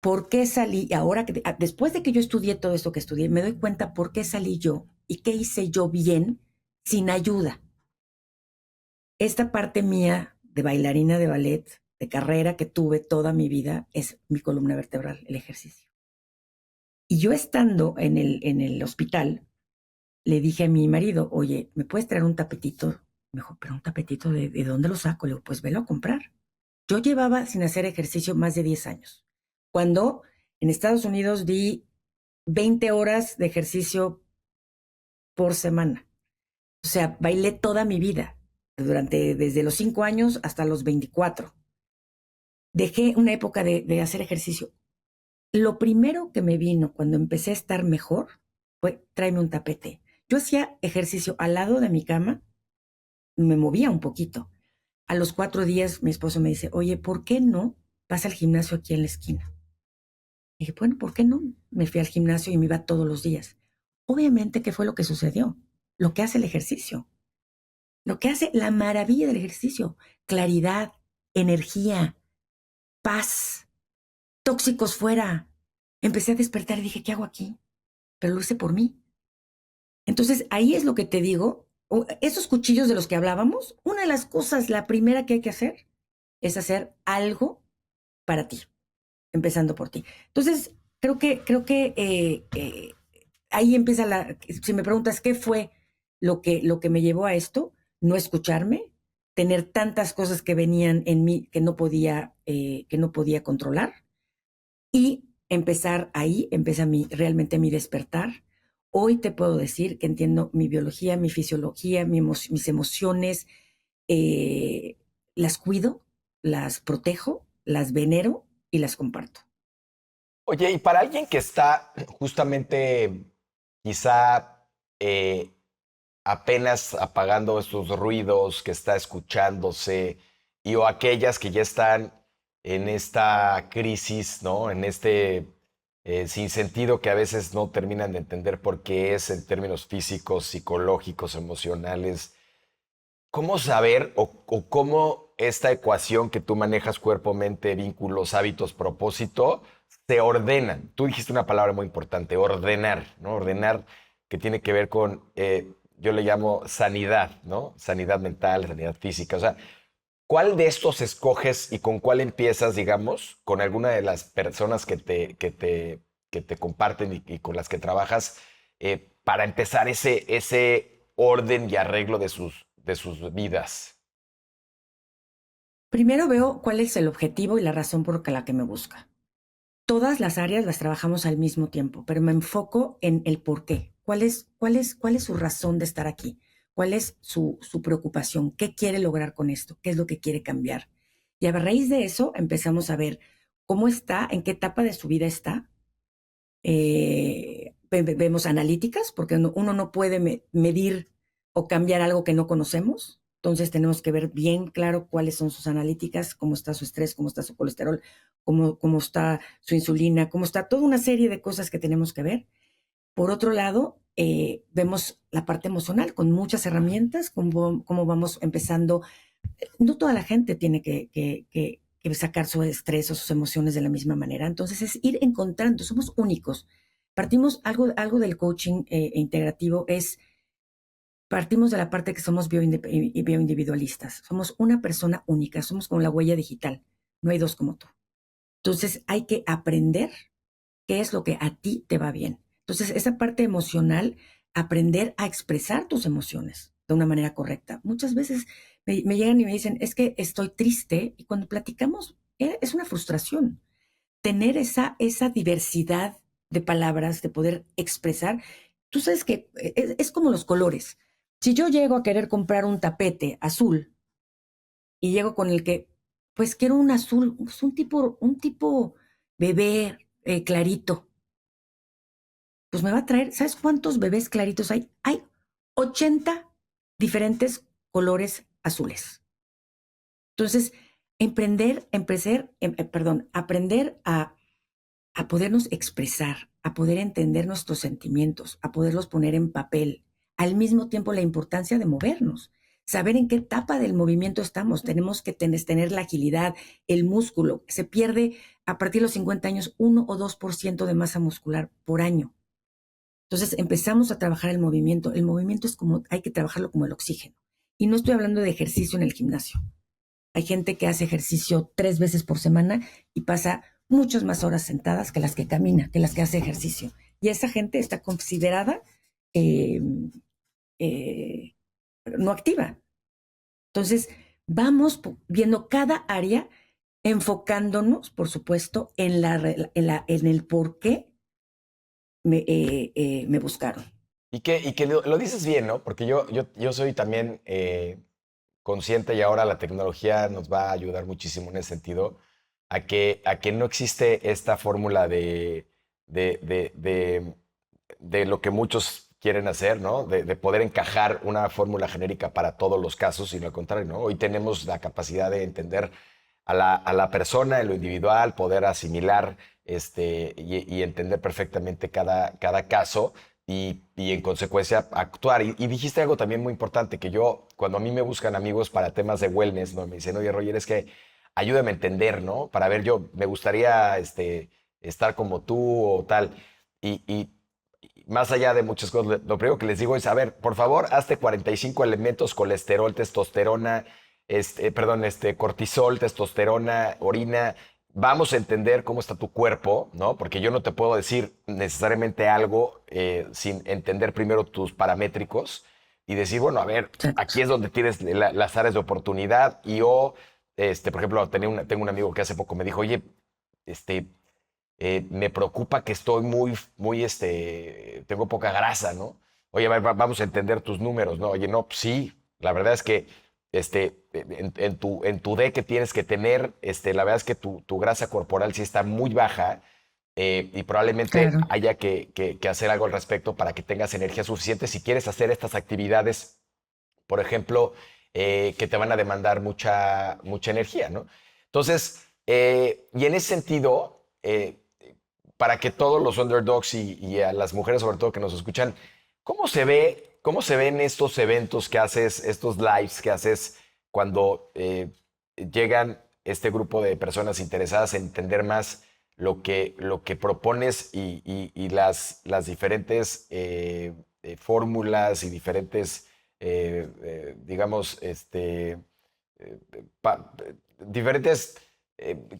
¿por qué salí? Ahora después de que yo estudié todo esto que estudié, me doy cuenta por qué salí yo y qué hice yo bien sin ayuda. Esta parte mía de bailarina de ballet, de carrera que tuve toda mi vida, es mi columna vertebral, el ejercicio. Y yo estando en el hospital, le dije a mi marido, oye, ¿me puedes traer un tapetito? Me dijo, pero un tapetito, ¿de dónde lo saco? Le digo, pues velo a comprar. Yo llevaba sin hacer ejercicio más de 10 años. Cuando en Estados Unidos di 20 horas de ejercicio por semana. O sea, bailé toda mi vida, desde los 5 años hasta los 24. Dejé una época de hacer ejercicio. Lo primero que me vino cuando empecé a estar mejor fue tráeme un tapete. Yo hacía ejercicio al lado de mi cama, me movía un poquito. A los 4 días mi esposo me dice, oye, ¿por qué no vas al gimnasio aquí en la esquina? Y dije, bueno, ¿por qué no? Me fui al gimnasio y me iba todos los días. Obviamente, ¿qué fue lo que sucedió? Lo que hace el ejercicio, lo que hace la maravilla del ejercicio, claridad, energía, paz, tóxicos fuera. Empecé a despertar y dije, ¿qué hago aquí? Pero lo hice por mí. Entonces, ahí es lo que te digo, esos cuchillos de los que hablábamos, una de las cosas, la primera que hay que hacer es hacer algo para ti, empezando por ti. Entonces, creo que ahí empieza si me preguntas qué fue lo que me llevó a esto, no escucharme, tener tantas cosas que venían en mí que no podía controlar y empezar ahí, empieza realmente mi despertar. Hoy te puedo decir que entiendo mi biología, mi fisiología, mis emociones, eh, las cuido, las protejo, las venero y las comparto. Oye, y para alguien que está justamente quizá eh, apenas apagando estos ruidos, que está escuchándose, y o aquellas que ya están en esta crisis, ¿no? En este sinsentido que a veces no terminan de entender por qué es en términos físicos, psicológicos, emocionales. ¿Cómo saber o cómo esta ecuación que tú manejas, cuerpo, mente, vínculos, hábitos, propósito, se ordenan? Tú dijiste una palabra muy importante, ordenar, ¿no? Ordenar que tiene que ver con, yo le llamo sanidad, ¿no? Sanidad mental, sanidad física. O sea, ¿cuál de estos escoges y con cuál empiezas, digamos, con alguna de las personas que te comparten y con las que trabajas, para empezar ese orden y arreglo de sus vidas? Primero veo cuál es el objetivo y la razón por la que me busca. Todas las áreas las trabajamos al mismo tiempo, pero me enfoco en el por qué. ¿Cuál es su razón de estar aquí? ¿Cuál es su preocupación? ¿Qué quiere lograr con esto? ¿Qué es lo que quiere cambiar? Y a raíz de eso empezamos a ver cómo está, en qué etapa de su vida está. Vemos analíticas, porque uno no puede medir o cambiar algo que no conocemos. Entonces tenemos que ver bien claro cuáles son sus analíticas, cómo está su estrés, cómo está su colesterol, cómo está su insulina, cómo está toda una serie de cosas que tenemos que ver. Por otro lado, vemos la parte emocional con muchas herramientas, cómo vamos empezando. No toda la gente tiene que sacar su estrés o sus emociones de la misma manera. Entonces es ir encontrando, somos únicos. Algo del coaching integrativo partimos de la parte que somos bioindividualistas. Somos una persona única, somos como la huella digital. No hay dos como tú. Entonces hay que aprender qué es lo que a ti te va bien. Entonces, esa parte emocional, aprender a expresar tus emociones de una manera correcta. Muchas veces me llegan y me dicen, es que estoy triste, y cuando platicamos, es una frustración. Tener esa diversidad de palabras, de poder expresar. Tú sabes que es como los colores. Si yo llego a querer comprar un tapete azul y llego con el que, pues quiero un azul, pues un tipo bebé clarito, pues me va a traer, ¿sabes cuántos bebés claritos hay? Hay 80 diferentes colores azules. Entonces, aprender a podernos expresar, a poder entender nuestros sentimientos, a poderlos poner en papel. Al mismo tiempo, la importancia de movernos, saber en qué etapa del movimiento estamos. Tenemos que tener la agilidad, el músculo. Se pierde a partir de los 50 años 1 o 2% de masa muscular por año. Entonces empezamos a trabajar el movimiento. El movimiento es como, hay que trabajarlo como el oxígeno. Y no estoy hablando de ejercicio en el gimnasio. Hay gente que hace ejercicio 3 veces por semana y pasa muchas más horas sentadas que las que camina, que las que hace ejercicio. Y esa gente está considerada eh, eh, no activa. Entonces, vamos viendo cada área, enfocándonos, por supuesto, en el por qué me buscaron. Y que lo dices bien, ¿no? Porque yo soy también consciente y ahora la tecnología nos va a ayudar muchísimo en ese sentido, a que no existe esta fórmula de, de, de- de lo que muchos quieren hacer, ¿no? De poder encajar una fórmula genérica para todos los casos, sino al contrario, ¿no? Hoy tenemos la capacidad de entender a la persona en lo individual, poder asimilar y entender perfectamente cada caso y en consecuencia actuar. Y dijiste algo también muy importante, que yo, cuando a mí me buscan amigos para temas de wellness, ¿no? Me dicen, oye, Roger, es que ayúdame a entender, ¿no? Para ver, yo me gustaría estar como tú o tal. Y más allá de muchas cosas, lo primero que les digo es, a ver, por favor, hazte 45 elementos: colesterol, testosterona, perdón, cortisol, testosterona, orina. Vamos a entender cómo está tu cuerpo, ¿no? Porque yo no te puedo decir necesariamente algo sin entender primero tus paramétricos y decir, bueno, a ver, aquí Exacto. es donde tienes las áreas de oportunidad. Y yo, por ejemplo, tengo un amigo que hace poco me dijo, oye, este, me preocupa que estoy muy, tengo poca grasa, ¿no? Oye, vamos a entender tus números, ¿no? Oye, no, pues sí, la verdad es que en tu D que tienes que tener, la verdad es que tu grasa corporal sí está muy baja, y probablemente Claro. haya que hacer algo al respecto para que tengas energía suficiente si quieres hacer estas actividades, por ejemplo, que te van a demandar mucha energía, ¿no? Entonces, y en ese sentido, para que todos los underdogs y a las mujeres sobre todo que nos escuchan, ¿cómo se ven estos eventos que haces, estos lives que haces cuando llegan este grupo de personas interesadas en entender más lo que propones y las diferentes fórmulas y diferentes, digamos, diferentes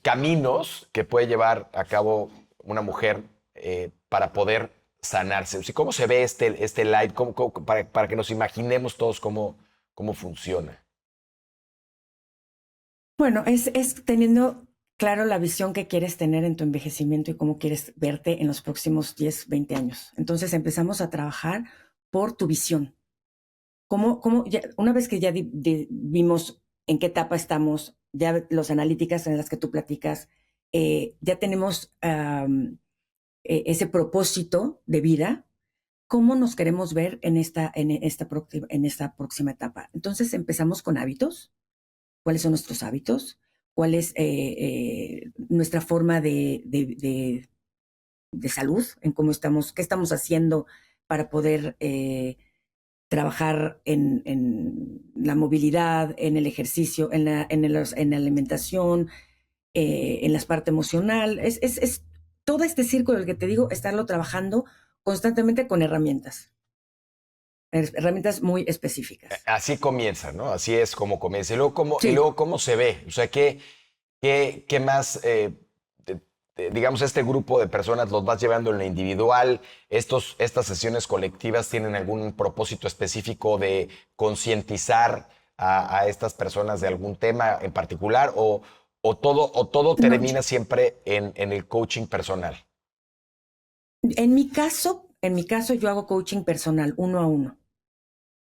caminos que puede llevar a cabo una mujer para poder sanarse? O sea, ¿cómo se ve este live? Para que nos imaginemos todos cómo funciona. Bueno, es teniendo claro la visión que quieres tener en tu envejecimiento y cómo quieres verte en los próximos 10, 20 años. Entonces empezamos a trabajar por tu visión. Una vez que ya vimos en qué etapa estamos, ya los analíticas en las que tú platicas, ya tenemos ese propósito de vida, cómo nos queremos ver en esta próxima etapa. Entonces empezamos con hábitos. ¿Cuáles son nuestros hábitos? ¿Cuál es nuestra forma de salud? En cómo estamos, qué estamos haciendo para poder trabajar en la movilidad, en el ejercicio, en la alimentación, en la parte emocional. Es todo este círculo del que te digo, estarlo trabajando constantemente con herramientas muy específicas. Así comienza, ¿no? Así es como comienza. Y Sí, luego cómo se ve. O sea, ¿qué más, digamos, este grupo de personas los vas llevando en lo individual? Estas sesiones colectivas tienen algún propósito específico de concientizar a estas personas de algún tema en particular? ¿O todo no, termina siempre en el coaching personal? en mi caso yo hago coaching personal, uno a uno.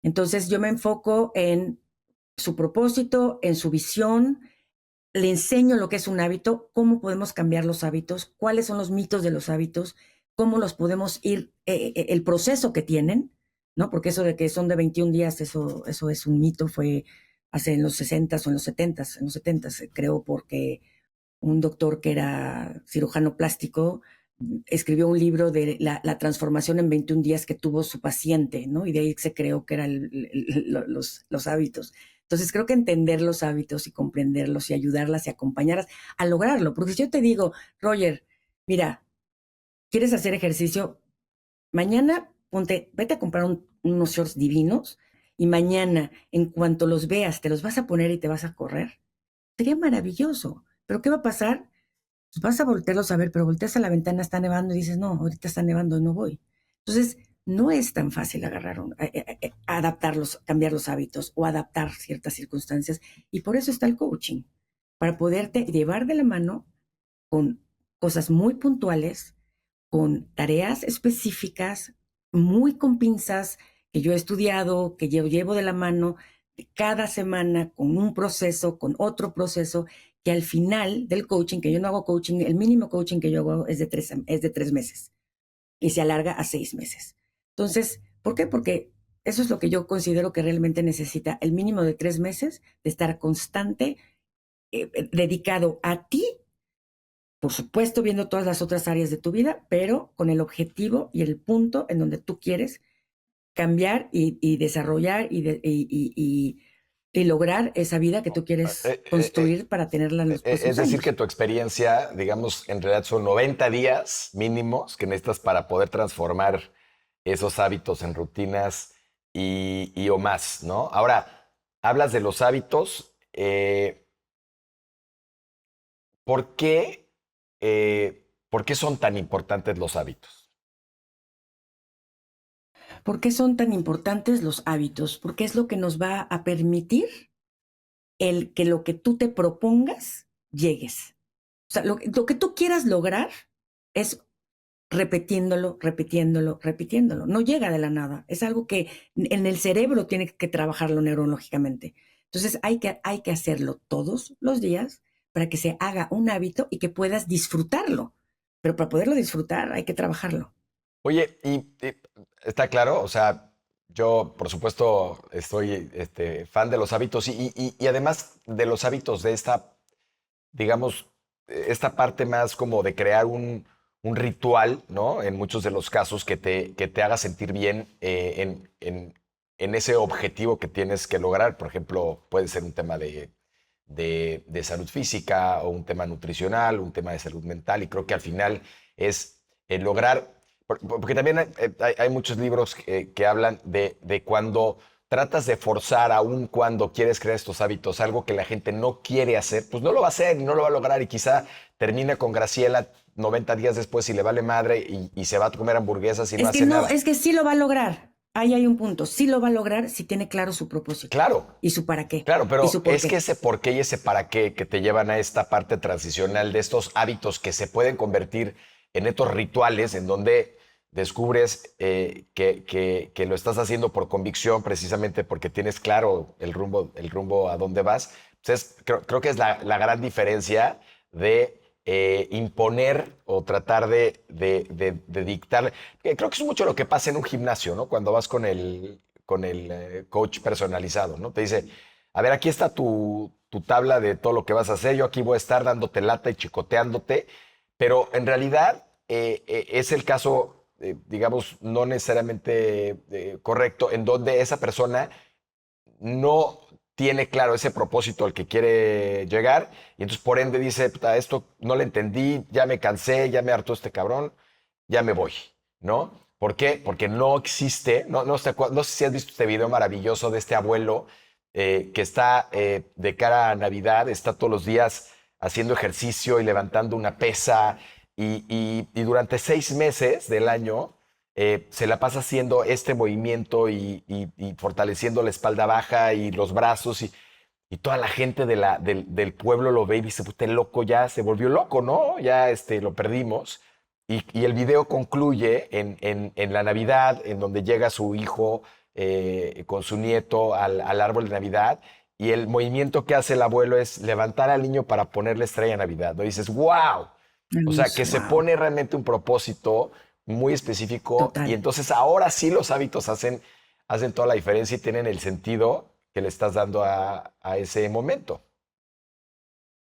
Entonces yo me enfoco en su propósito, en su visión, le enseño lo que es un hábito, cómo podemos cambiar los hábitos, cuáles son los mitos de los hábitos, cómo los podemos ir, el proceso que tienen, ¿no? Porque eso de que son de 21 días, eso es un mito, fue hace en los 60s o en los 70s, creo, porque un doctor que era cirujano plástico escribió un libro de la transformación en 21 días que tuvo su paciente, ¿no? Y de ahí se creó que eran los hábitos. Entonces creo que entender los hábitos y comprenderlos y ayudarlas y acompañarlas a lograrlo. Porque si yo te digo, Roger, mira, ¿quieres hacer ejercicio? Mañana vete a comprar unos shorts divinos y mañana, en cuanto los veas, te los vas a poner y te vas a correr. Sería maravilloso. Pero ¿qué va a pasar? Pues vas a voltearlos a ver, pero volteas a la ventana, está nevando y dices, no, ahorita está nevando y no voy. Entonces, no es tan fácil adaptarlos, cambiar los hábitos o adaptar ciertas circunstancias. Y por eso está el coaching, para poderte llevar de la mano con cosas muy puntuales, con tareas específicas, muy con pinzas, que yo he estudiado, que yo llevo de la mano cada semana con un proceso, con otro proceso, que al final del coaching, que yo no hago coaching, el mínimo coaching que yo hago es de 3 meses y se alarga a 6 meses. Entonces, ¿por qué? Porque eso es lo que yo considero que realmente necesita el mínimo de 3 meses de estar constante, dedicado a ti, por supuesto, viendo todas las otras áreas de tu vida, pero con el objetivo y el punto en donde tú quieres cambiar y desarrollar y lograr esa vida que tú quieres construir para tenerla en los Es próximos decir, que años. tu experiencia, digamos, en realidad son 90 días mínimos que necesitas para poder transformar esos hábitos en rutinas y o más, ¿no? Ahora, hablas de los hábitos. ¿Por qué, por qué son tan importantes los hábitos? ¿Por qué son tan importantes los hábitos? Porque es lo que nos va a permitir el que lo que tú te propongas llegues. O sea, lo que tú quieras lograr es repitiéndolo, repitiéndolo, repitiéndolo. No llega de la nada. Es algo que en el cerebro tiene que trabajarlo neurológicamente. Entonces hay que hacerlo todos los días para que se haga un hábito y que puedas disfrutarlo. Pero para poderlo disfrutar hay que trabajarlo. Oye, y está claro, o sea, yo por supuesto estoy fan de los hábitos y además de los hábitos de esta, digamos, esta parte más como de crear un ritual, ¿no? En muchos de los casos que te haga sentir bien en ese objetivo que tienes que lograr. Por ejemplo, puede ser un tema de salud física o un tema nutricional, un tema de salud mental, y creo que al final es lograr, porque también hay muchos libros que hablan de cuando tratas de forzar, aún cuando quieres crear estos hábitos, algo que la gente no quiere hacer, pues no lo va a hacer y no lo va a lograr, y quizá termina con Graciela 90 días después y le vale madre y se va a comer hamburguesas y no Es que hace no, nada. es que sí lo va a lograr. Ahí hay un punto. Sí lo va a lograr si tiene claro su propósito Claro, y su para qué claro, y pero su por es que qué. ese por qué y ese para qué que te llevan a esta parte transicional de estos hábitos que se pueden convertir en estos rituales en donde descubres que lo estás haciendo por convicción, precisamente porque tienes claro el rumbo a dónde vas. Creo que es la gran diferencia de imponer o tratar de dictar. Creo que es mucho lo que pasa en un gimnasio, ¿no? Cuando vas con el coach personalizado, ¿no? Te dice, a ver, aquí está tu tabla de todo lo que vas a hacer, yo aquí voy a estar dándote lata y chicoteándote, pero en realidad es el caso, digamos, no necesariamente correcto, en donde esa persona no tiene claro ese propósito al que quiere llegar y entonces por ende dice, "Puta, esto no le entendí, ya me cansé, ya me hartó este cabrón, ya me voy, ¿no? ¿Por qué? Porque no existe, no sé si has visto este video maravilloso de este abuelo que está de cara a Navidad, está todos los días haciendo ejercicio y levantando una pesa y durante 6 meses del año se la pasa haciendo este movimiento y fortaleciendo la espalda baja y los brazos y toda la gente del pueblo lo ve y dice, puta, el loco ya se volvió loco, ¿no? Ya lo perdimos. Y el video concluye en la Navidad, en donde llega su hijo con su nieto al árbol de Navidad y el movimiento que hace el abuelo es levantar al niño para ponerle estrella de Navidad, ¿no? Y dices, wow. O sea, que se Wow, pone realmente un propósito muy específico y total. entonces ahora sí los hábitos hacen toda la diferencia y tienen el sentido que le estás dando a ese momento.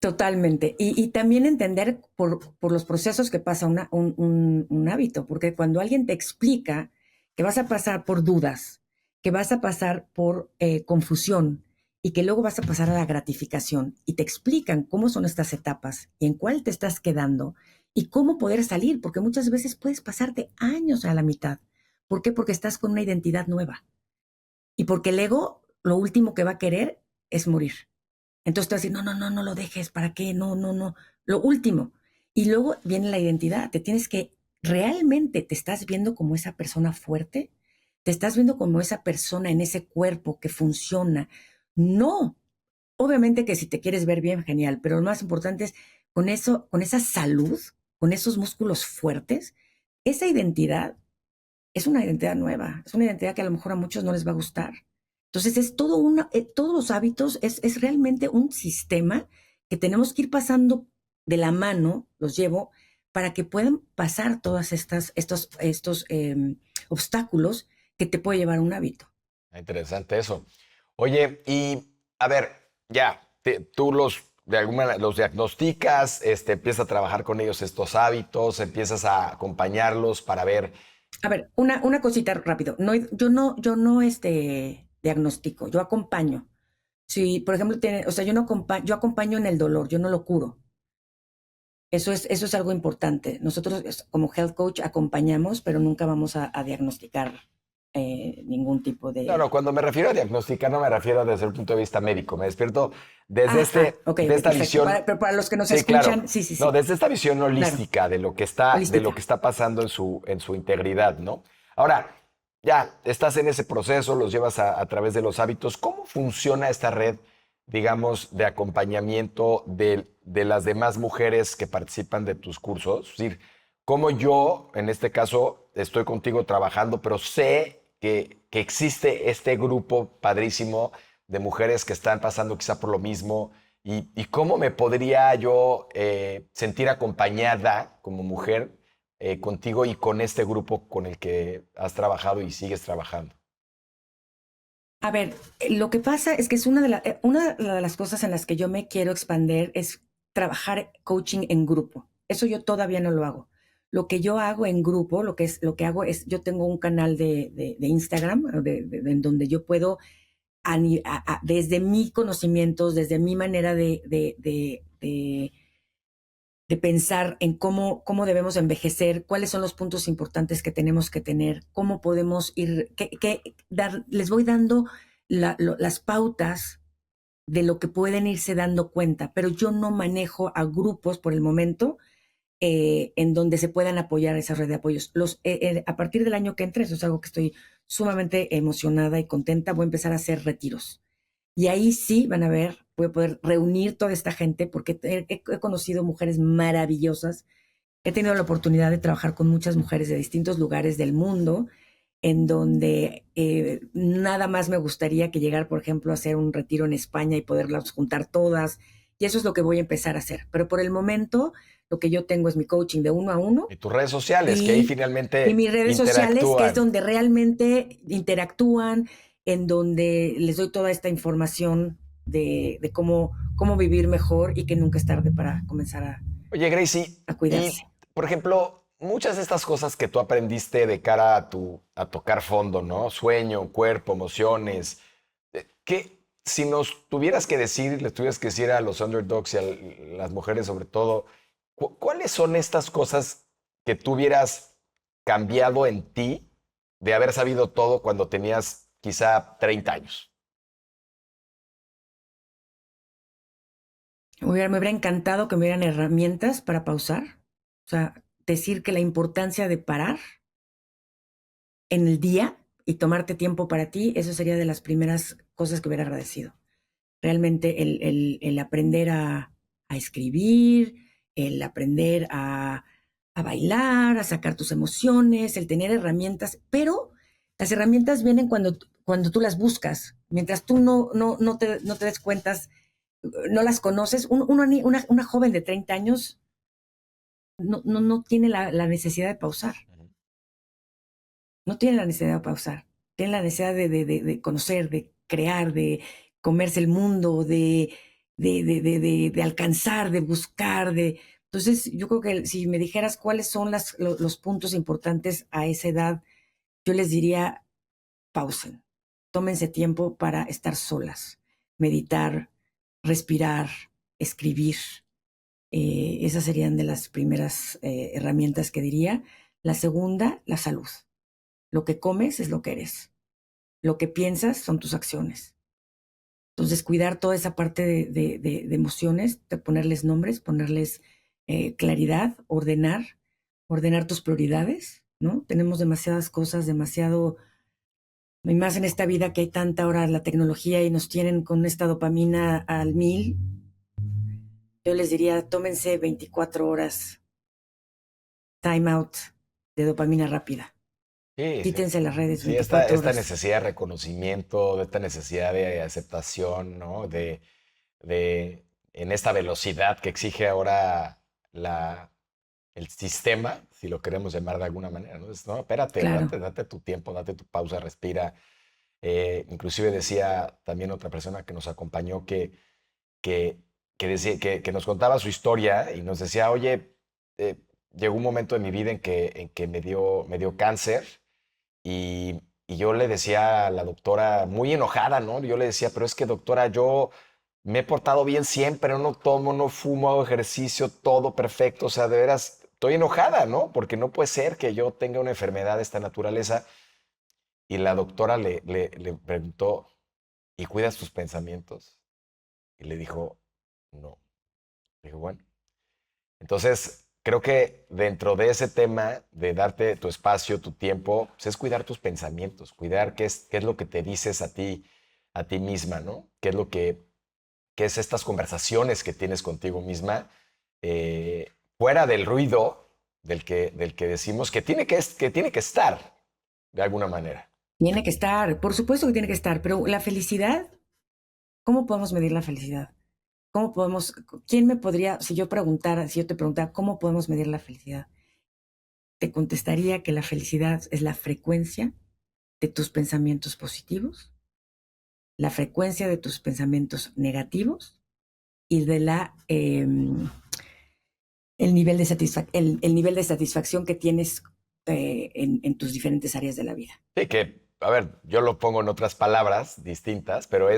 Totalmente. Y también entender por los procesos que pasa un hábito, porque cuando alguien te explica que vas a pasar por dudas, que vas a pasar por confusión y que luego vas a pasar a la gratificación y te explican cómo son estas etapas y en cuál te estás quedando y cómo poder salir, porque muchas veces puedes pasarte años a la mitad. ¿Por qué? Porque estás con una identidad nueva y porque el ego lo último que va a querer es morir. Entonces tú vas a decir, no, no, no, no lo dejes, ¿para qué? No, no, no. Lo último. Y luego viene la identidad. Te tienes que, realmente te estás viendo como esa persona fuerte, te estás viendo como esa persona en ese cuerpo que funciona. No, obviamente que si te quieres ver bien, genial, pero lo más importante es con eso, con esa salud, con esos músculos fuertes, esa identidad es una identidad nueva, es una identidad que a lo mejor a muchos no les va a gustar. Entonces es todo todos los hábitos es realmente un sistema que tenemos que ir pasando de la mano, los llevo, para que puedan pasar todas estos obstáculos que te puede llevar a un hábito. Interesante eso. Oye, y a ver, ya, tú de alguna manera los diagnosticas, empiezas a trabajar con ellos estos hábitos, empiezas a acompañarlos para ver. A ver, una cosita rápido. No, yo no diagnostico, yo acompaño. Si, por ejemplo, o sea, yo acompaño en el dolor, yo no lo curo. Eso es algo importante. Nosotros como health coach acompañamos, pero nunca vamos a diagnosticar ningún tipo No, no, de... cuando me refiero a diagnosticar no me refiero desde el punto de vista médico, me despierto desde Ok, de ok, esta perfecto. visión. Pero para los que nos Sí, claro. escuchan, sí, sí, No, sí, desde esta visión claro, holística de lo que holística. está pasando en su integridad, ¿no? Ahora, ya estás en ese proceso, los llevas a través de los hábitos. ¿Cómo funciona esta red, digamos, de acompañamiento de las demás mujeres que participan de tus cursos? Es decir, cómo yo, en este caso, estoy contigo trabajando, pero sé que existe este grupo padrísimo de mujeres que están pasando quizá por lo mismo y cómo me podría yo sentir acompañada como mujer contigo y con este grupo con el que has trabajado y sigues trabajando. A ver, lo que pasa es que es una de las cosas en las que yo me quiero expander es trabajar coaching en grupo. Eso yo todavía no lo hago. Lo que yo hago en grupo, lo que hago es, yo tengo un canal de Instagram en donde yo puedo, desde mi conocimientos, desde mi manera de pensar en cómo debemos envejecer, cuáles son los puntos importantes que tenemos que tener, cómo podemos ir, les voy dando las pautas de lo que pueden irse dando cuenta, pero yo no manejo a grupos por el momento en donde se puedan apoyar esa red de apoyos. A partir del año que entra, eso es algo que estoy sumamente emocionada y contenta, voy a empezar a hacer retiros. Y ahí sí van a ver, voy a poder reunir toda esta gente porque he conocido mujeres maravillosas. He tenido la oportunidad de trabajar con muchas mujeres de distintos lugares del mundo en donde nada más me gustaría que llegar, por ejemplo, a hacer un retiro en España y poderlas juntar todas. Y eso es lo que voy a empezar a hacer. Pero por el momento, lo que yo tengo es mi coaching de 1 a 1 Y tus redes sociales, que ahí y, y finalmente mis redes sociales, que es interactúan. donde realmente interactúan, en donde les doy toda esta información de cómo vivir mejor y que nunca es tarde para comenzar Oye, Gracie, a cuidarse. y por ejemplo, muchas de estas cosas que tú aprendiste de cara a tocar fondo, ¿no? Sueño, cuerpo, emociones, que si nos tuvieras que decir, les tuvieras que decir a los underdogs y a las mujeres sobre todo, ¿cuáles son estas cosas que tú hubieras cambiado en ti de haber sabido todo cuando tenías quizá 30 años? Me hubiera encantado que me dieran herramientas para pausar. O sea, decir que la importancia de parar en el día y tomarte tiempo para ti, eso sería de las primeras cosas que hubiera agradecido. Realmente el aprender a escribir, el aprender a bailar, a sacar tus emociones, el tener herramientas, pero las herramientas vienen cuando tú las buscas. Mientras tú no te des cuentas, no las conoces, una joven de 30 años no tiene la necesidad de pausar, no tiene la necesidad de pausar, tiene la necesidad de conocer, de crear, de comerse el mundo, de alcanzar, de buscar, de... Entonces, yo creo que si me dijeras cuáles son los puntos importantes a esa edad, yo les diría, pausen, tómense tiempo para estar solas, meditar, respirar, escribir. Esas serían de las primeras herramientas que diría. La segunda, la salud. Lo que comes es lo que eres. Lo que piensas son tus acciones. Entonces, cuidar toda esa parte de emociones, de ponerles nombres, ponerles claridad, ordenar tus prioridades, ¿no? Tenemos demasiadas cosas, demasiado, y más en esta vida que hay tanta hora la tecnología y nos tienen con esta dopamina al 1000. Yo les diría, tómense 24 horas time out de dopamina rápida. Sí, sí. Quítense las redes Sí, esta, 24 esta horas. necesidad de reconocimiento, de esta necesidad de aceptación, ¿no? De en esta velocidad que exige ahora la, el sistema, si lo queremos llamar de alguna manera, ¿no? No, espérate, Claro, date tu tiempo, date tu pausa, respira. Inclusive decía también otra persona que nos acompañó que, que nos contaba su historia y nos decía, oye, eh, llegó un momento en mi vida en que me dio cáncer y yo le decía a la doctora, muy enojada, ¿no? Yo le decía, pero es que doctora, yo me he portado bien siempre, no tomo, no fumo, hago ejercicio, todo perfecto, o sea, de veras, estoy enojada, ¿no? Porque no puede ser que yo tenga una enfermedad de esta naturaleza. Y la doctora le preguntó, ¿y cuidas tus pensamientos? Y le dijo, no. Le dijo, bueno. Entonces, creo que dentro de ese tema de darte tu espacio, tu tiempo, pues es cuidar tus pensamientos, cuidar qué es lo que te dices a ti misma, ¿no? Qué es estas conversaciones que tienes contigo misma, fuera del ruido del que decimos que tiene que estar de alguna manera. tiene que estar, por supuesto que tiene que estar, pero la felicidad, ¿cómo podemos medir la felicidad? ¿Cómo podemos, quién me podría, si yo te preguntara, ¿cómo podemos medir la felicidad? Te contestaría que la felicidad es la frecuencia de tus pensamientos positivos, la frecuencia de tus pensamientos negativos y de el nivel de satisfacción que tienes en tus diferentes áreas de la vida. Sí, que, a ver, yo lo pongo en otras palabras distintas, pero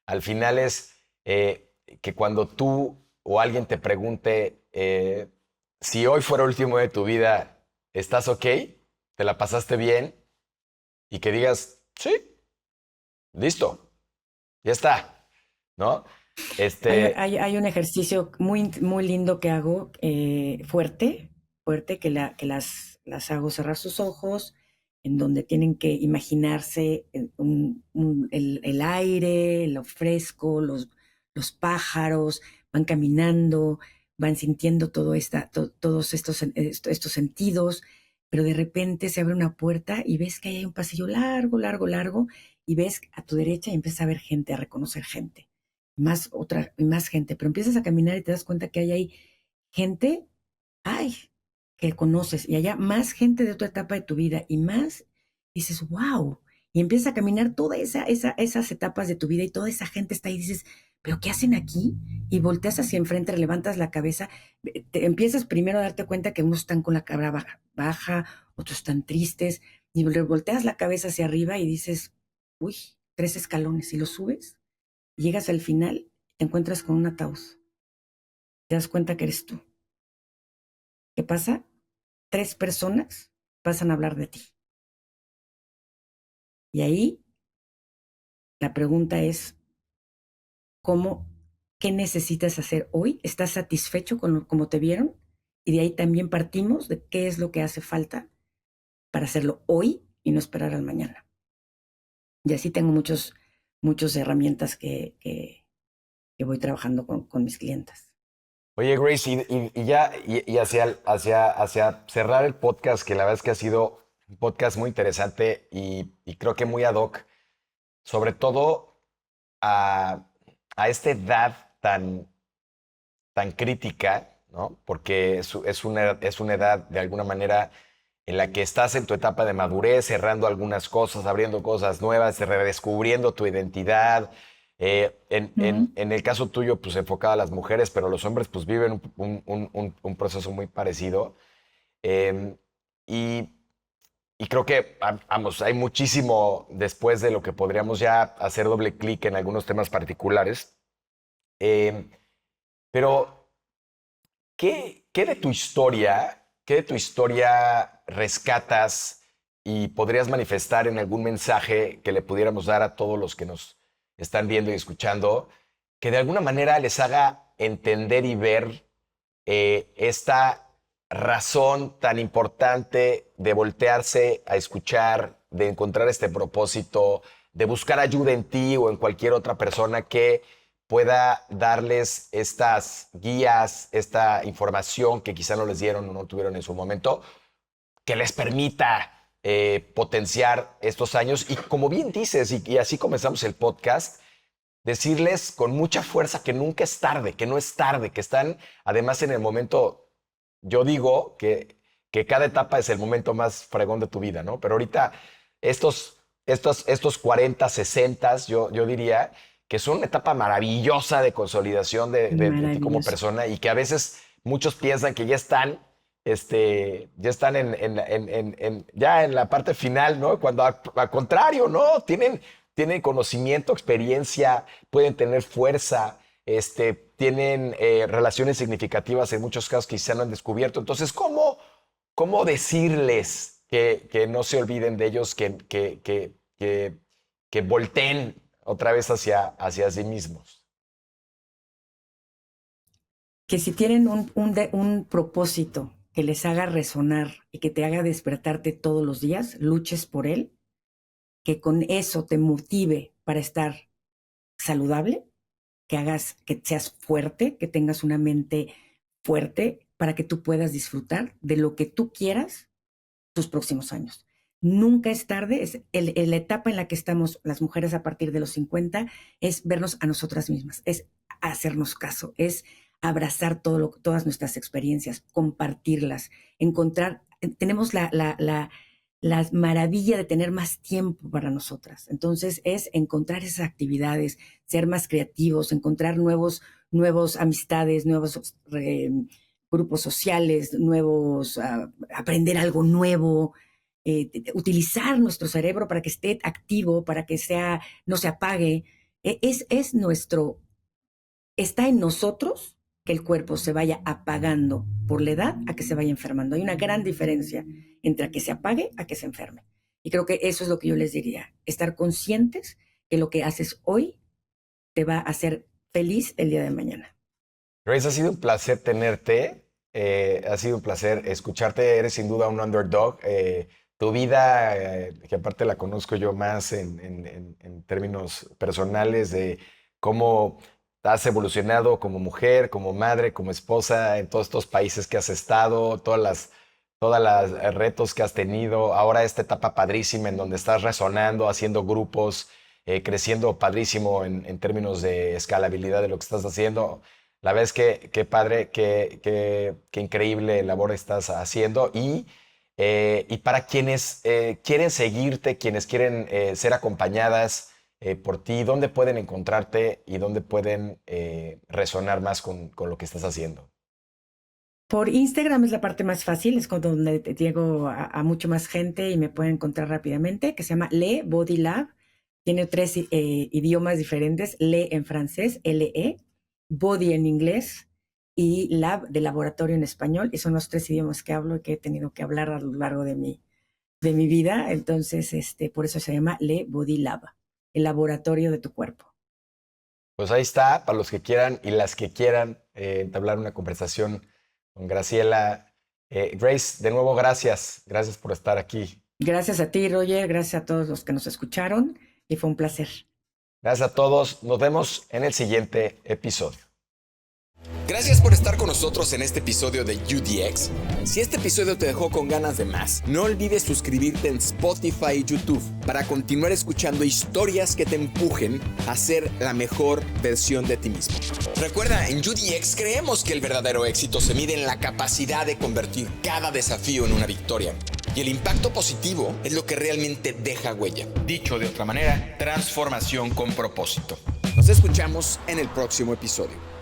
al final es que cuando tú o alguien te pregunte si hoy fuera el último de tu vida, ¿estás ok? ¿Te la pasaste bien? Y que digas, sí, listo, ya está, ¿no? Este, Hay un ejercicio muy lindo que hago, fuerte, las hago cerrar sus ojos, en donde tienen que imaginarse el aire, lo fresco, los pájaros, van caminando, van sintiendo todos estos sentidos pero de repente se abre una puerta y ves que ahí hay un pasillo largo, largo, largo, y ves a tu derecha y empiezas a ver gente, a reconocer gente, más otra, y más gente, pero empiezas a caminar y te das cuenta que hay ahí gente, ay, que conoces, y allá más gente de otra etapa de tu vida, y más, dices, wow, y empiezas a caminar todas esas etapas de tu vida y toda esa gente está ahí, y dices, ¿pero qué hacen aquí? Y volteas hacia enfrente, levantas la cabeza, te empiezas primero a darte cuenta que unos están con la cara baja, otros están tristes, y volteas la cabeza hacia arriba y dices, uy, 3 escalones, y los subes, y llegas al final, te encuentras con un ataúd, te das cuenta que eres tú. ¿Qué pasa? 3 personas pasan a hablar de ti. Y ahí la pregunta es, ¿cómo, qué necesitas hacer hoy? ¿Estás satisfecho con cómo te vieron? Y de ahí también partimos de qué es lo que hace falta para hacerlo hoy y no esperar al mañana. Y así tengo muchas herramientas que voy trabajando con mis clientes. Oye, Grace, y hacia cerrar el podcast, que la verdad es que ha sido un podcast muy interesante y creo que muy ad hoc, sobre todo a, a esta edad tan crítica, ¿no? Porque es una edad de alguna manera en la que estás en tu etapa de madurez, cerrando algunas cosas, abriendo cosas nuevas, redescubriendo tu identidad. En el caso tuyo, pues enfocado a las mujeres, pero los hombres pues viven un proceso muy parecido. Eh, y, y creo que, vamos, hay muchísimo después de lo que podríamos ya hacer doble clic en algunos temas particulares. Eh, pero qué de tu historia rescatas y podrías manifestar en algún mensaje que le pudiéramos dar a todos los que nos están viendo y escuchando, que de alguna manera les haga entender y ver esta razón tan importante de voltearse a escuchar, de encontrar este propósito, de buscar ayuda en ti o en cualquier otra persona que pueda darles estas guías, esta información que quizá no les dieron o no tuvieron en su momento, que les permita potenciar estos años. Y como bien dices, y así comenzamos el podcast, decirles con mucha fuerza que nunca es tarde, que no es tarde, que están además en el momento, yo digo que cada etapa es el momento más fregón de tu vida, ¿no? Pero ahorita estos 40, 60, yo diría que son una etapa maravillosa de consolidación de ti como Maravilloso. persona y que a veces muchos piensan que ya están, ya están ya en la parte final, ¿no? Cuando al contrario, ¿no? Tienen conocimiento, experiencia, pueden tener fuerza, tienen relaciones significativas en muchos casos que quizá no han descubierto. Entonces, ¿cómo decirles que no se olviden de ellos, que volteen otra vez hacia sí mismos? Que si tienen un propósito que les haga resonar y que te haga despertarte todos los días, luches por él, que con eso te motive para estar saludable, que seas fuerte, que tengas una mente fuerte para que tú puedas disfrutar de lo que tú quieras tus próximos años. Nunca es tarde, la etapa en la que estamos las mujeres a partir de los 50 es vernos a nosotras mismas, es hacernos caso, es abrazar todas nuestras experiencias, compartirlas, encontrar, tenemos la maravilla de tener más tiempo para nosotras. Entonces es encontrar esas actividades, ser más creativos, encontrar nuevos amistades, nuevos grupos sociales, aprender algo nuevo, utilizar nuestro cerebro para que esté activo, para que no se apague. Es está en nosotros que el cuerpo se vaya apagando por la edad a que se vaya enfermando. Hay una gran diferencia entre a que se apague a que se enferme. Y creo que eso es lo que yo les diría, estar conscientes que lo que haces hoy te va a hacer feliz el día de mañana. Grace, ha sido un placer tenerte, ha sido un placer escucharte, eres sin duda un underdog. Tu vida, que aparte la conozco yo más en términos personales de cómo has evolucionado como mujer, como madre, como esposa en todos estos países que has estado, todas las todos los retos que has tenido, ahora esta etapa padrísima en donde estás resonando, haciendo grupos, creciendo padrísimo en términos de escalabilidad de lo que estás haciendo. La verdad es que qué padre, qué increíble labor estás haciendo. Y para quienes quieren seguirte, quienes quieren ser acompañadas por ti, ¿dónde pueden encontrarte y dónde pueden resonar más con lo que estás haciendo? Por Instagram es la parte más fácil, es con donde llego a mucho más gente y me pueden encontrar rápidamente, que se llama Le Body Lab. Tiene 3 idiomas diferentes: Le en francés, LE, Body en inglés y Lab de laboratorio en español. Y son los 3 idiomas que hablo y que he tenido que hablar a lo largo de mi vida. Entonces, por eso se llama Le Body Lab, el laboratorio de tu cuerpo. Pues ahí está, para los que quieran y las que quieran entablar una conversación con Graciela. Grace, de nuevo, gracias. Gracias por estar aquí. Gracias a ti, Roger, gracias a todos los que nos escucharon y fue un placer. Gracias a todos. Nos vemos en el siguiente episodio. Gracias por estar con nosotros en este episodio de UDX. Si este episodio te dejó con ganas de más, no olvides suscribirte en Spotify y YouTube para continuar escuchando historias que te empujen a ser la mejor versión de ti mismo. Recuerda, en UDX creemos que el verdadero éxito se mide en la capacidad de convertir cada desafío en una victoria. Y el impacto positivo es lo que realmente deja huella. Dicho de otra manera, transformación con propósito. Nos escuchamos en el próximo episodio.